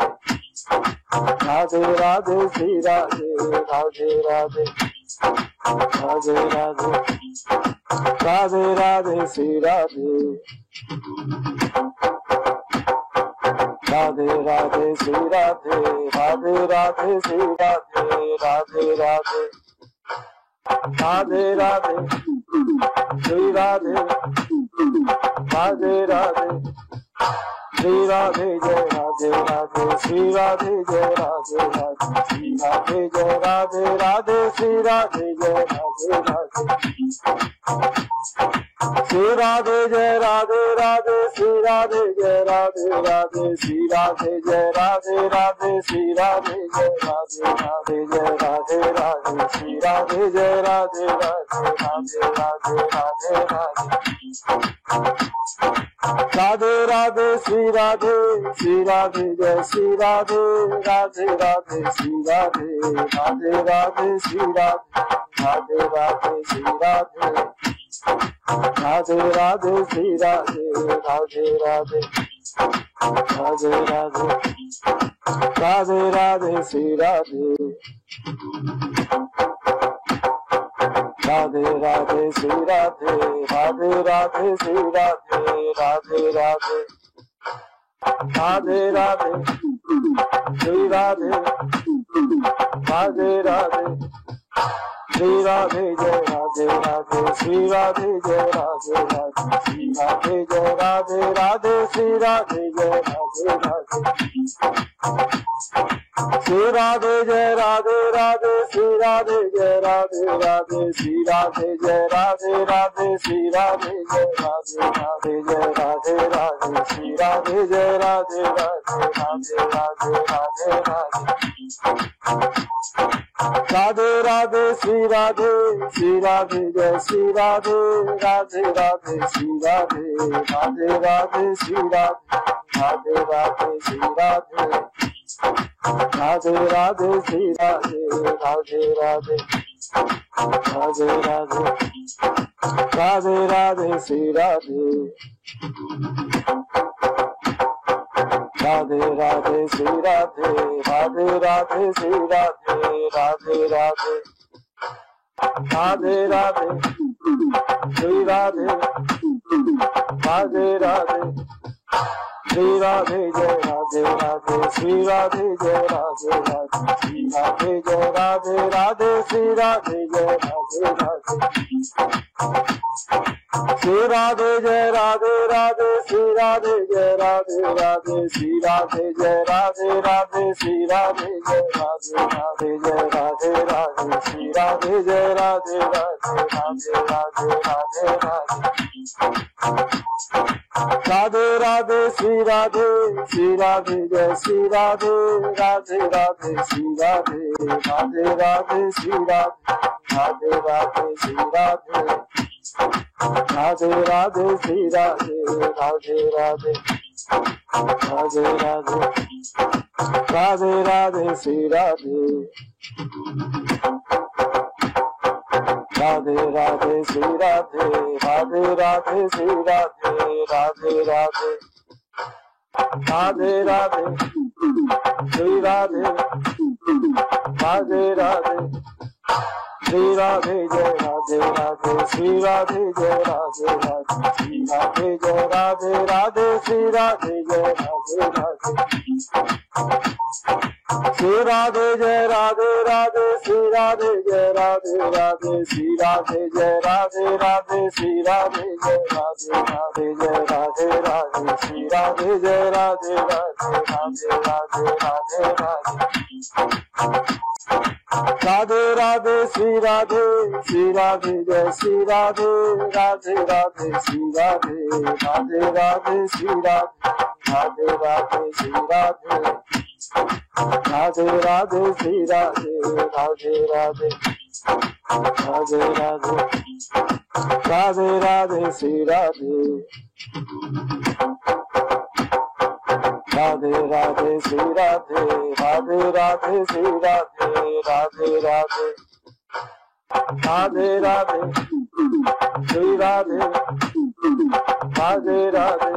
Speaker 1: Radhe Radhe Shri Radhe Radhe Radhe Radhe Radhe Radhe Radhe Shri Radhe Radhe Radhe Shri Radhe Radhe Radhe Shri Radhe Radhe Radhe Radhe Radhe Shri Radhe Radhe Radhe Shri Radhe Jai Radhe Radhe Shri Radhe Jai Radhe Radhe Shri Radhe Jai Radhe Radhe Shri Radhe Jai Radhe Radhe Shri Radhe Jai Radhe Radhe Shri Radhe Jai Radhe Radhe Shri Radhe Jai Radhe Radhe Shri Radhe Jai Radhe Radhe Jai Radhe Radhe Shri Radhe Jai Radhe Radhe Radhe Radhe Radhe Radhe Radhe Radhe Shri Radhe Jai Shri Radhe Radhe Radhe Shri Radhe Radhe Radhe Shri Radhe Radhe Shri Radhe Radhe Radhe Shri Radhe Radhe Radhe Radhe Radhe Radhe Radhe Shri Radhe Radhe Radhe Shri Radhe Radhe Radhe Shri Radhe Radhe Radhe Radhe Radhe Shri Radhe Radhe Radhe Shri Radhe Jai Radhe Radhe Shri Radhe Jai Radhe Radhe Shri Radhe Jai Radhe Radhe Shri Radhe Jai Radhe Radhe Shri Radhe Jai Radhe Radhe Shri Radhe Jai Radhe Radhe Shri Radhe Jai Radhe Radhe Shri Radhe Jai Radhe Radhe Jai Radhe Radhe Shri Radhe Jai Radhe Radhe Radhe Radhe Radhe Radhe Radhe Radhe Shri Radhe Jai Shri Radhe Radhe Radhe Shri Radhe Radhe Radhe Shri Radhe Radhe Shri Radhe Radhe Radhe Shri Radhe Radhe Radhe Radhe Radhe Radhe Radhe Shri Radhe Radhe Radhe Shri Radhe Radhe Radhe Shri Radhe Radhe Radhe Radhe Radhe Shri Radhe Radhe Radhe Shri Radhe Jai Radhe Radhe Shri Radhe Jai Radhe Radhe Shri Radhe Jai Radhe Radhe Shri Radhe Jai Radhe Radhe Shri Radhe Jai Radhe Radhe Shri Radhe Jai Radhe Radhe Shri Radhe Jai Radhe Radhe Shri Radhe Jai Radhe Radhe Jai Radhe Radhe Shri Radhe Jai Radhe Radhe Radhe Radhe Radhe Radhe Radhe Radhe Shri Radhe Jai Shri Radhe Radhe Radhe Shri Radhe Radhe Radhe Shri Radhe Radhe Shri Radhe Radhe Radhe Shri Radhe Radhe Radhe Radhe Radhe Radhe Radhe Shri Radhe Radhe Radhe Shri Radhe Radhe Radhe Shri Radhe Radhe Radhe Radhe Radhe Shri Radhe Radhe Radhe Shri Radhe Jai Radhe Radhe Shri Radhe Jai Radhe Radhe Shri Radhe Jai Radhe Radhe Shri Radhe Jai Radhe Radhe Shri Radhe Jai Radhe Radhe Shri Radhe Jai Radhe Radhe Shri Radhe Jai Radhe Radhe Shri Radhe Jai Radhe Radhe Jai Radhe Radhe Shri Radhe Jai Radhe Radhe Radhe Radhe Radhe Radhe Radhe Radhe Shri Radhe Jai Shri Radhe Radhe Radhe Shri Radhe Radhe Radhe Shri Radhe Radhe Shri Radhe Radhe Radhe Shri Radhe Radhe Radhe Radhe Radhe Radhe Radhe Shri Radhe Radhe Radhe Shri Radhe Radhe Radhe Shri Radhe Radhe Radhe Radhe Radhe Shri Radhe Radhe Radhe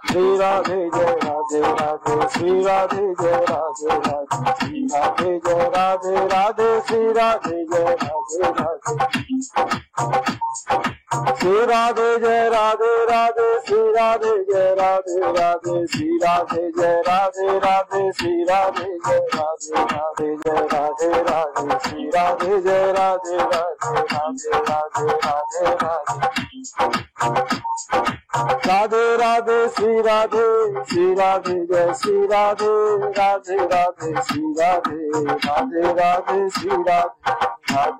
Speaker 1: Shri Radhe Jai Radhe Radhe Shri Radhe Jai Radhe Radhe Shri Radhe Jai Radhe Radhe Shri Radhe Jai Radhe Radhe Shri Radhe Jai Radhe Radhe Shri Radhe Jai Radhe Radhe Shri Radhe Jai Radhe Radhe Shri Radhe Jai Radhe Radhe Jai Radhe Radhe Shri Radhe Jai Radhe Radhe Radhe Radhe Radhe Radhe Radhe Radhe Shri Radhe Jai Shri Radhe Radhe Radhe Shri Radhe Radhe Radhe Shri Radhe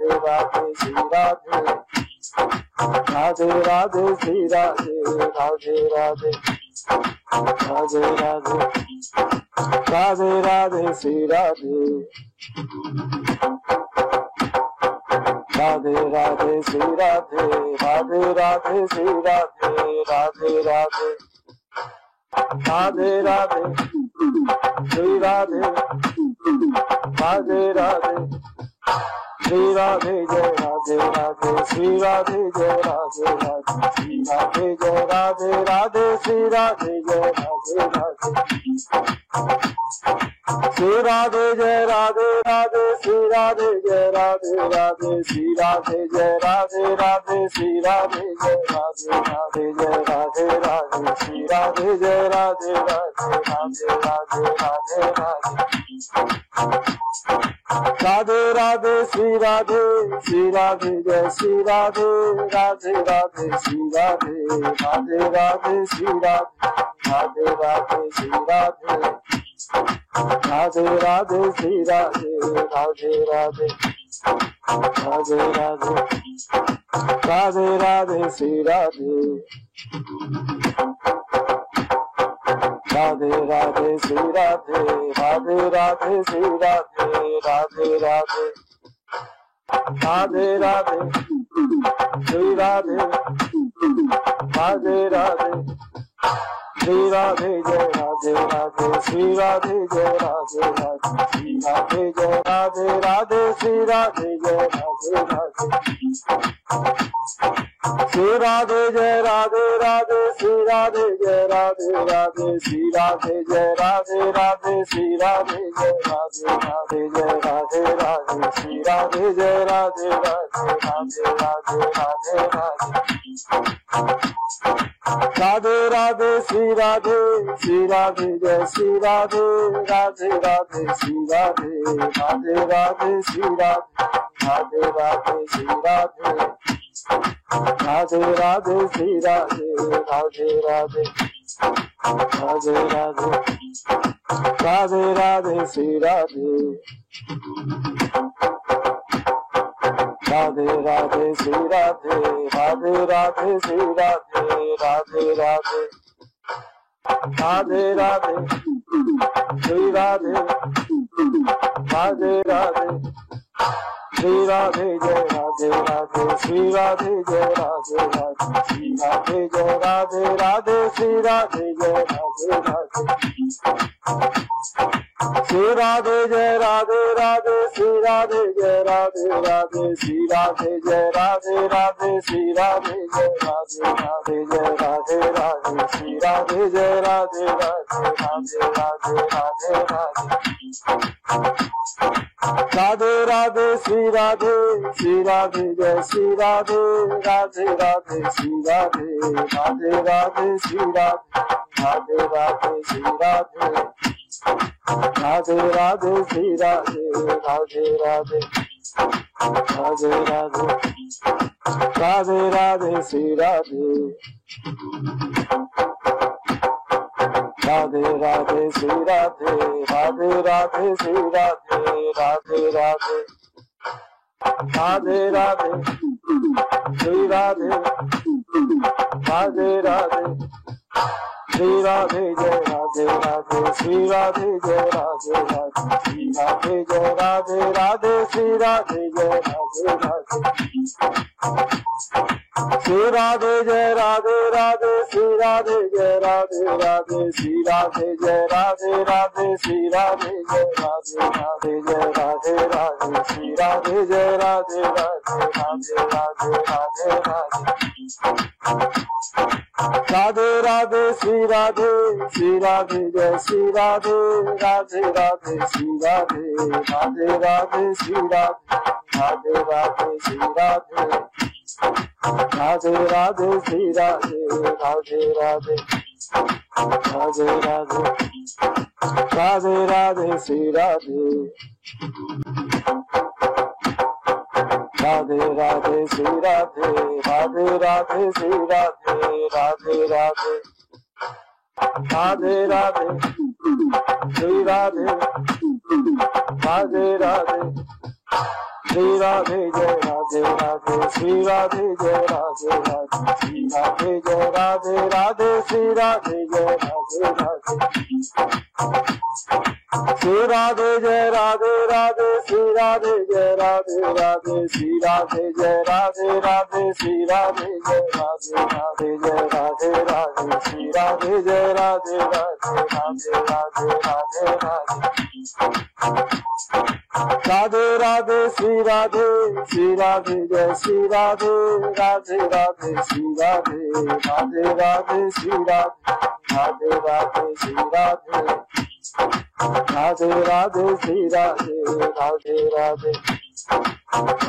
Speaker 1: Radhe Shri Radhe Radhe Radhe Shri Radhe Radhe Radhe Radhe Radhe Radhe Radhe Shri Radhe Radhe Radhe Shri Radhe Radhe Radhe Shri Radhe Radhe Radhe Radhe Radhe Shri Radhe Radhe Radhe Shri Radhe Jai Radhe Radhe Shri Radhe Jai Radhe Radhe Shri Radhe Jai Radhe Radhe Shri Radhe Jai Radhe Radhe Shri Radhe Jai Radhe Radhe Shri Radhe Jai Radhe Radhe Shri Radhe Jai Radhe Radhe Shri Radhe Jai Radhe Radhe Jai Radhe Radhe Shri Radhe Jai Radhe Radhe Radhe Radhe Radhe Radhe Radhe Radhe Shri Radhe Jai Shri Radhe Radhe Radhe Shri Radhe Radhe Radhe Shri Radhe Radhe Shri Radhe Radhe Radhe Shri Radhe Radhe Radhe Radhe Radhe Radhe Radhe Shri Radhe Radhe Radhe Shri Radhe Radhe Radhe Shri Radhe Radhe Radhe Radhe Radhe Shri Radhe Radhe Radhe Shri Radhe Jai Radhe Radhe Shri Radhe Jai Radhe Radhe Shri Radhe Jai Radhe Radhe Shri Radhe Jai Radhe Radhe Shri Radhe Jai Radhe Radhe Shri Radhe Jai Radhe Radhe Shri Radhe Jai Radhe Radhe Shri Radhe Jai Radhe Radhe Jai Radhe Radhe Shri Radhe Jai Radhe Radhe Radhe Radhe Radhe Radhe Radhe Shri Radhe Shri Radhe Jai Shri Radhe Radhe Radhe Shri Radhe Radhe Radhe Shri Radhe Radhe Radhe Shri Radhe Radhe Radhe Shri Radhe Radhe Radhe Radhe Radhe Radhe Radhe Shri Radhe Radhe Radhe Shri Radhe Radhe Radhe Shri Radhe Radhe Radhe Radhe Radhe Shri Radhe Radhe Radhe Shri Radhe Jai Radhe Radhe Shri Radhe Jai Radhe Radhe Shri Radhe Jai Radhe Radhe Shri Radhe Jai Radhe Radhe Shri Radhe Jai Radhe Radhe Shri Radhe Jai Radhe Radhe Shri Radhe Jai Radhe Radhe Shri Radhe Jai Radhe Radhe Jai Radhe Radhe Shri Radhe Jai Radhe Radhe Radhe Radhe Radhe Radhe Radhe Radhe Shri Radhe Shri Radhe Jai Shri Radhe Radhe Radhe Shri Radhe Radhe Radhe Shri Radhe Radhe Radhe Shri Radhe Radhe Radhe Shri Radhe Radhe Radhe Radhe Radhe Radhe Radhe Shri Radhe Radhe Radhe Shri Radhe Radhe Radhe Shri Radhe Radhe Radhe Radhe Radhe Shri Radhe Radhe Radhe Shri Radhe Jai Radhe Radhe Shri Radhe Jai Radhe Radhe Shri Radhe Jai Radhe Radhe Shri Radhe Jai Radhe Radhe Shri Radhe Jai Radhe Radhe Shri Radhe Jai Radhe Radhe Shri Radhe Jai Radhe Radhe Shri Radhe Jai Radhe Radhe Jai Radhe Radhe Shri Radhe Jai Radhe Radhe Radhe Radhe Radhe Radhe Radhe Radhe Shri Radhe Shri Radhe Jai Shri Radhe Radhe Radhe Shri Radhe Radhe Radhe Shri Radhe Radhe Radhe Shri Radhe Radhe Radhe Shri Radhe Radhe Radhe Radhe Radhe Radhe Radhe Shri Radhe Radhe Radhe Shri Radhe Radhe Radhe Shri Radhe Radhe Radhe Radhe Radhe Shri Radhe Radhe Radhe Shri Radhe Jai Radhe Radhe Shri Radhe Jai Radhe Radhe Shri Radhe Jai Radhe Radhe Shri Radhe Jai Radhe Radhe Shri Radhe Jai Radhe Radhe Shri Radhe Jai Radhe Radhe Shri Radhe Jai Radhe Radhe Shri Radhe Jai Radhe Radhe Jai Radhe Radhe Shri Radhe Jai Radhe Radhe Radhe Radhe Radhe Radhe Radhe Radhe Shri Radhe Shri Radhe Jai Shri Radhe Radhe Radhe Shri Radhe Radhe Radhe Shri Radhe Radhe Radhe Shri Radhe Radhe Radhe Shri Radhe Radhe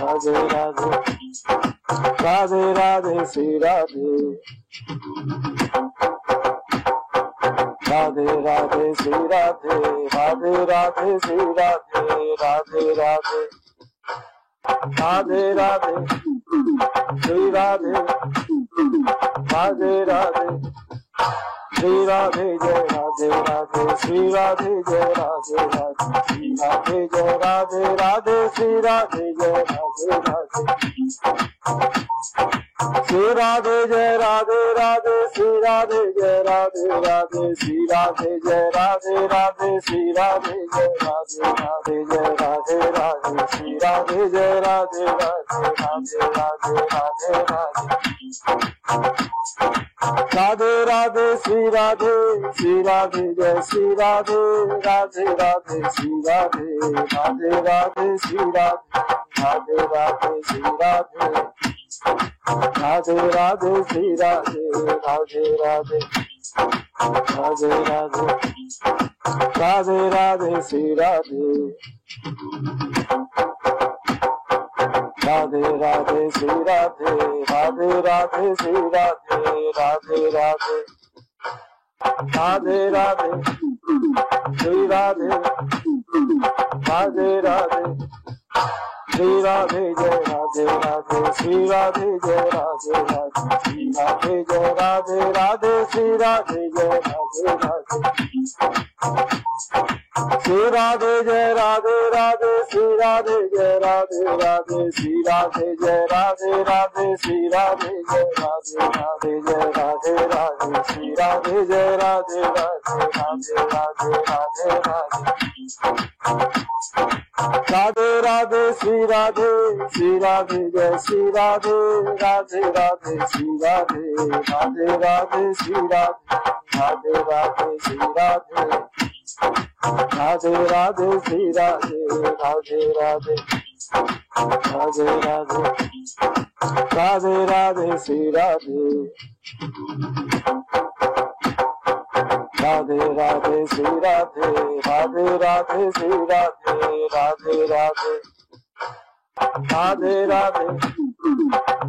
Speaker 1: Radhe Radhe Radhe Radhe Radhe Shri Radhe Radhe Radhe Shri Radhe Radhe Radhe Shri Radhe Radhe Radhe Radhe Radhe Shri Radhe Radhe Radhe Shri Radhe Jai Radhe Radhe Shri Radhe Jai Radhe Radhe Shri Radhe Jai Radhe Radhe Shri Radhe Jai Radhe Radhe Shri Radhe Jai Radhe Radhe Shri Radhe Jai Radhe Radhe Shri Radhe Jai Radhe Radhe Shri Radhe Jai Radhe Radhe Jai Radhe Radhe Shri Radhe Jai Radhe Radhe Radhe Radhe Radhe Radhe Radhe Radhe Shri Radhe Shri Radhe Jai Shri Radhe Radhe Radhe Shri Radhe Radhe Radhe Shri Radhe Radhe Radhe Shri Radhe Radhe Radhe Shri Radhe Radhe Radhe Radhe Radhe Radhe Radhe Shri Radhe Radhe Radhe Shri Radhe Radhe Radhe Shri Radhe Radhe Radhe Radhe Radhe Shri Radhe Radhe Radhe Shri Radhe Jai Radhe Radhe Shri Radhe Jai Radhe Radhe Shri Radhe Jai Radhe Radhe Shri Radhe Jai Radhe Radhe Shri Radhe Jai Radhe Radhe Shri Radhe Jai Radhe Radhe Shri Radhe Jai Radhe Radhe Shri Radhe Jai Radhe Radhe Jai Radhe Radhe Shri Radhe Jai Radhe Radhe Radhe Radhe Radhe Radhe Radhe Radhe Shri Radhe Jai Shri Radhe Radhe Radhe Shri Radhe Radhe Radhe Shri Radhe Radhe Shri Radhe Radhe Radhe Shri Radhe Radhe Radhe Radhe Radhe Radhe Radhe Shri Radhe Radhe Radhe Shri Radhe Radhe Radhe Shri Radhe Radhe Radhe Radhe Radhe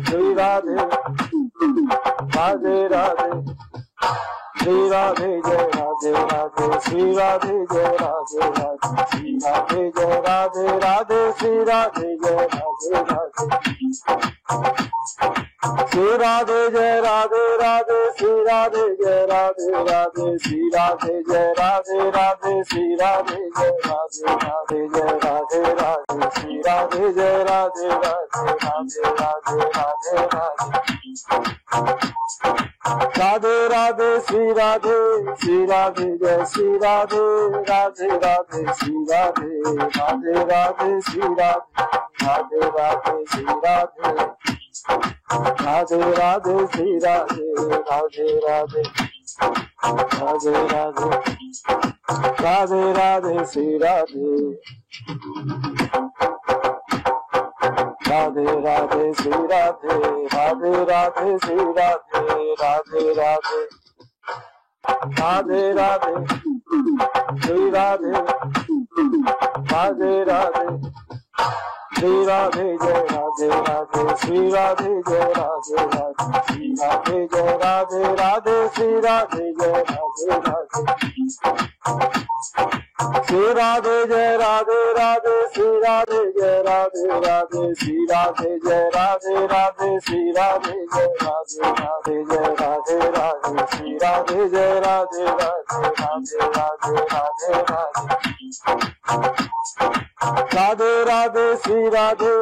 Speaker 1: Shri Radhe Radhe Radhe Shri Radhe Jai Radhe Radhe Shri Radhe Jai Radhe Radhe Shri Radhe Jai Radhe Radhe Shri Radhe Jai Radhe Radhe Shri Radhe Jai Radhe Radhe Shri Radhe Jai Radhe Radhe Shri Radhe Jai Radhe Radhe Shri Radhe Jai Radhe Radhe Jai Radhe Radhe Shri Radhe Jai Radhe Radhe Radhe Radhe Radhe Radhe Radhe Radhe Shri Radhe Jai Shri Radhe Radhe Radhe Shri Radhe Radhe Radhe Shri Radhe Radhe Shri Radhe Radhe Radhe Shri Radhe Radhe Radhe Radhe Radhe Radhe Radhe Shri Radhe Radhe Radhe Shri Radhe Radhe Radhe Shri Radhe Radhe Radhe Radhe Radhe Shri Radhe Radhe Radhe Shri Radhe Jai Radhe Radhe Shri Radhe Jai Radhe Radhe Shri Radhe Jai Radhe Radhe Shri Radhe Jai Radhe Radhe Shri Radhe Jai Radhe Radhe Shri Radhe Jai Radhe Radhe Shri Radhe Jai Radhe Radhe Shri Radhe Jai Radhe Radhe Jai Radhe Radhe Shri Radhe Jai Radhe Radhe Radhe Radhe Radhe Radhe Radhe Radhe Shri Radhe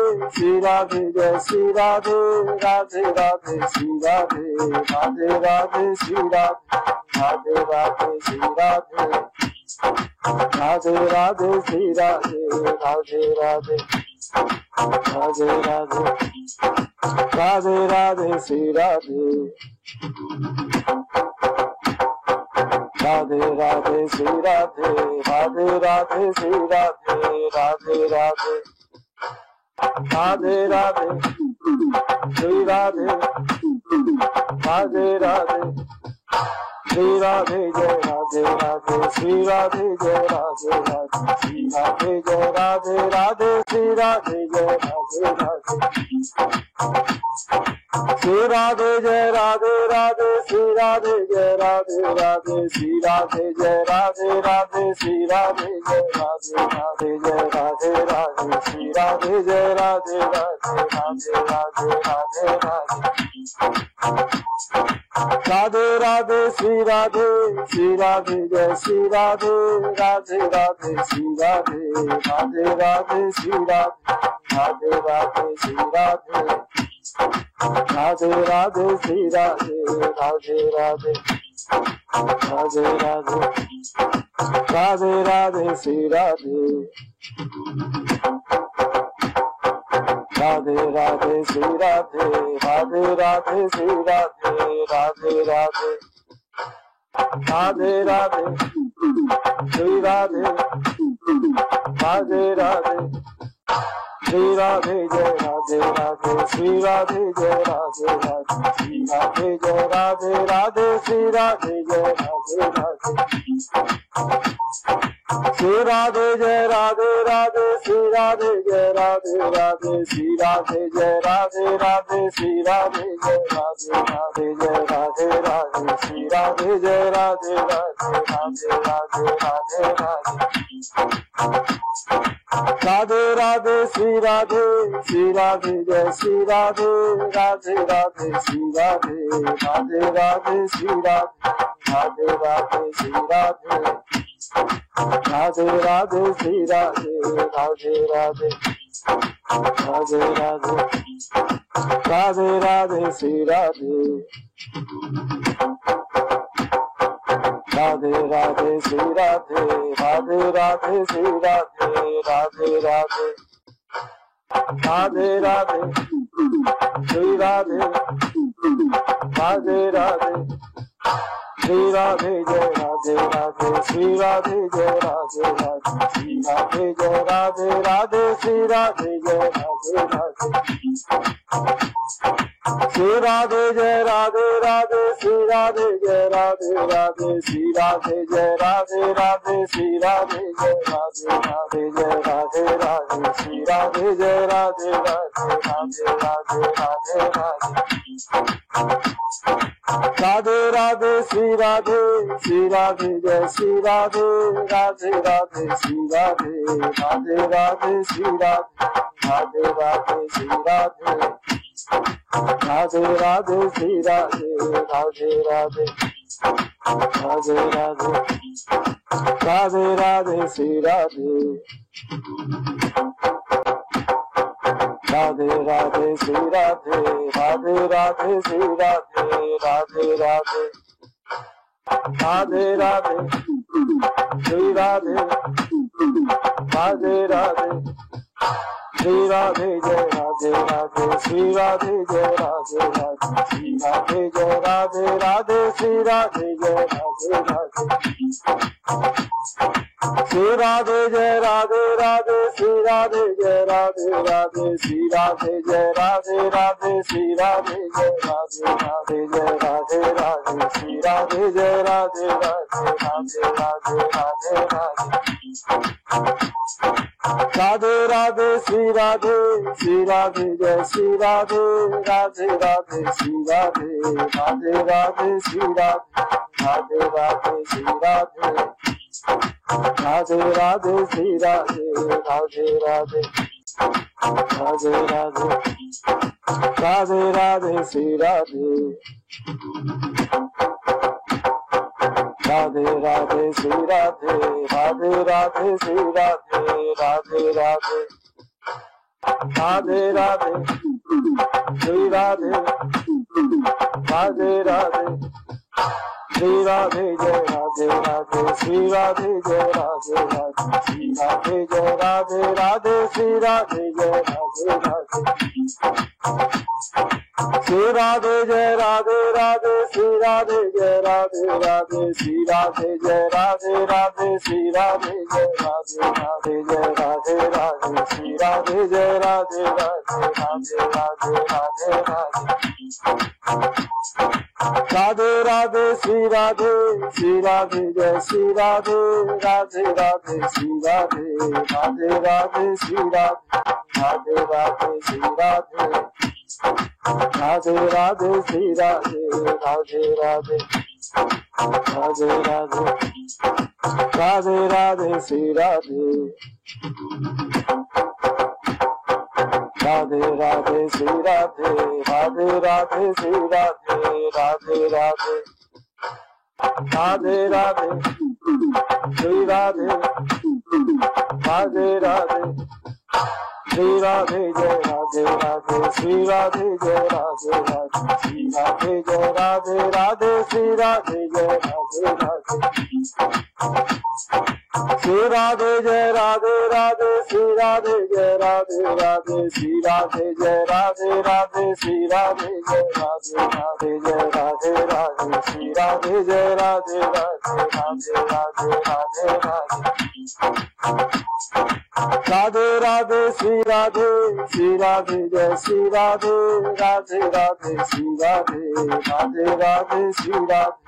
Speaker 1: Jai Shri Radhe Radhe Radhe Shri Radhe Radhe Radhe Shri Radhe Radhe Shri Radhe Radhe Radhe Shri Radhe Radhe Radhe Radhe Radhe Radhe Radhe Shri Radhe Radhe Radhe Shri Radhe Radhe Radhe Shri Radhe Radhe Radhe Radhe Radhe Shri Radhe Radhe Radhe Shri Radhe Jai Radhe Radhe Shri Radhe Jai Radhe Radhe Shri Radhe Jai Radhe Radhe Shri Radhe Jai Radhe Radhe Shri Radhe Jai Radhe Radhe Shri Radhe Jai Radhe Radhe Shri Radhe Jai Radhe Radhe Shri Radhe Jai Radhe Radhe Jai Radhe Radhe Shri Radhe Jai Radhe Radhe Radhe Radhe Radhe Radhe Radhe Radhe Shri Radhe Jai Shri Radhe Radhe Radhe Shri Radhe Radhe Radhe Shri Radhe Radhe Shri Radhe Radhe Radhe Shri Radhe Radhe Radhe Radhe Radhe Radhe Radhe Shri Radhe Radhe Radhe Shri Radhe Radhe Radhe Shri Radhe Radhe Radhe Radhe Radhe Shri Radhe Radhe Radhe Shri Radhe Jai Radhe Radhe Shri Radhe Jai Radhe Radhe Shri Radhe Jai Radhe Radhe Shri Radhe Jai Radhe Radhe Shri Radhe Jai Radhe Radhe Shri Radhe Jai Radhe Radhe Shri Radhe Jai Radhe Radhe Shri Radhe Jai Radhe Radhe Jai Radhe Radhe Shri Radhe Jai Radhe Radhe Radhe Radhe Radhe Radhe Radhe Radhe Shri Radhe Shri Radhe Jai Shri Radhe Radhe Radhe Shri Radhe Radhe Radhe Shri Radhe Radhe Radhe Shri Radhe Radhe Radhe Shri Radhe Radhe Radhe Radhe Radhe Radhe Radhe Shri Radhe Radhe Radhe Shri Radhe Radhe Radhe Shri Radhe Radhe Radhe Radhe Radhe Shri Radhe Radhe Radhe Shri Radhe Jai Radhe Radhe Shri Radhe Jai Radhe Radhe Shri Radhe Jai Radhe Radhe Shri Radhe Jai Radhe Radhe Shri Radhe Jai Radhe Radhe Shri Radhe Jai Radhe Radhe Shri Radhe Jai Radhe Radhe Shri Radhe Jai Radhe Radhe Jai Radhe Radhe Shri Radhe Jai Radhe Radhe Radhe Radhe Radhe Radhe Radhe Radhe Shri Radhe Shri Radhe Jai Shri Radhe Radhe Radhe Shri Radhe Radhe Radhe Shri Radhe Radhe Radhe Shri Radhe Radhe Radhe Shri Radhe Radhe Radhe Radhe Radhe Radhe Radhe Shri Radhe Radhe Radhe Shri Radhe Radhe Radhe Shri Radhe Radhe Radhe Radhe Radhe Shri Radhe Radhe Radhe Shri Radhe Jai Radhe Radhe Shri Radhe Jai Radhe Radhe Shri Radhe Jai Radhe Radhe Shri Radhe Jai Radhe Radhe Shri Radhe Jai Radhe Radhe Shri Radhe Jai Radhe Radhe Shri Radhe Jai Radhe Radhe Shri Radhe Jai Radhe Radhe Jai Radhe Radhe Shri Radhe Jai Radhe Radhe Radhe Radhe Radhe Radhe Radhe Radhe Shri Radhe Shri Radhe Jai Shri Radhe Radhe Radhe Shri Radhe Radhe Radhe Shri Radhe Radhe Radhe Shri Radhe Radhe Radhe Shri Radhe Radhe Radhe Radhe Radhe Radhe Radhe Shri Radhe Radhe Radhe Shri Radhe Radhe Radhe Shri Radhe Radhe Radhe Radhe Radhe Shri Radhe Radhe Radhe Shri Radhe Jai Radhe Radhe Shri Radhe Jai Radhe Radhe Shri Radhe Jai Radhe Radhe Shri Radhe Jai Radhe Radhe Shri Radhe Jai Radhe Radhe Shri Radhe Jai Radhe Radhe Shri Radhe Jai Radhe Radhe Shri Radhe Jai Radhe Radhe Jai Radhe Radhe Shri Radhe Jai Radhe Radhe Radhe Radhe Radhe Radhe Radhe Radhe Shri Radhe Shri Radhe Jai Shri Radhe Radhe Radhe Shri Radhe Radhe Radhe Shri Radhe Radhe Radhe Shri Radhe Radhe Radhe Shri Radhe Radhe Radhe Radhe Radhe Radhe Radhe Shri Radhe Radhe Radhe Shri Radhe Radhe Radhe Shri Radhe Radhe Radhe Radhe Radhe Shri Radhe Radhe Radhe Shri Radhe Jai Radhe Radhe Shri Radhe Jai Radhe Radhe Shri Radhe Jai Radhe Radhe Shri Radhe Jai Radhe Radhe Sri Radhe Jai Radhe Radhe Sri Radhe Jai Radhe Radhe Sri Radhe Jai Radhe Radhe Sri Radhe Jai Radhe Radhe Jai Radhe Radhe Sri Radhe Jai Radhe Radhe Radhe Radhe Radhe Radhe Radhe Sri Radhe Sri Radhe Jai Sri Radhe Radhe Radhe Sri Radhe Radhe Radhe Sri Radhe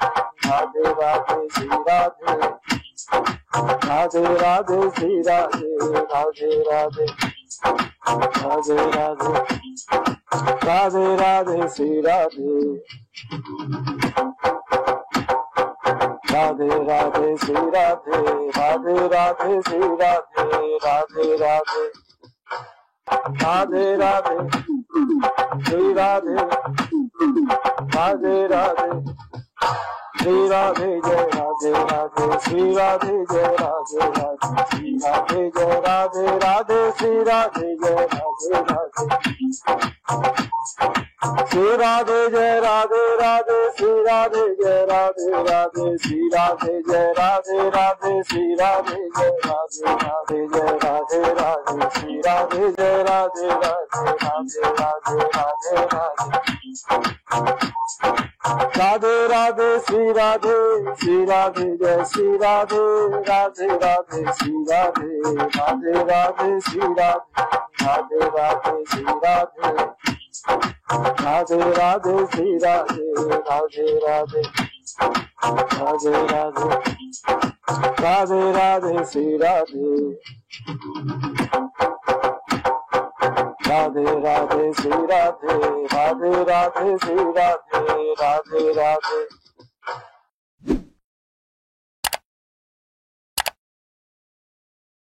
Speaker 1: Radhe Radhe Sri Radhe Radhe Radhe Sri Radhe Radhe Radhe Radhe Radhe Radhe Radhe Sri Radhe Radhe Radhe Sri Radhe Radhe Radhe Sri Radhe Radhe Radhe Radhe Radhe Sri Radhe Radhe Radhe Sri Radhe Jai Radhe Radhe Sri Radhe Jai Radhe Radhe Sri Radhe Jai Radhe Radhe Sri Radhe Jai Radhe Radhe Sri Radhe Jai Radhe Radhe Sri Radhe Jai Radhe Radhe Sri Radhe Jai Radhe Radhe Sri Radhe Jai Radhe Radhe Jai Radhe Radhe Sri Radhe Jai Radhe Radhe Radhe Radhe Radhe Radhe Radhe Radhe Sri Radhe Sri Radhe Jai Sri Radhe Radhe Radhe Sri Radhe Radhe Radhe Sri Radhe Radhe Radhe Sri Radhe Radhe Radhe Sri Radhe Radhe Radhe Radhe Radhe Radhe Radhe Sri Radhe Radhe Radhe Sri Radhe Radhe Radhe Sri Radhe Radhe Radhe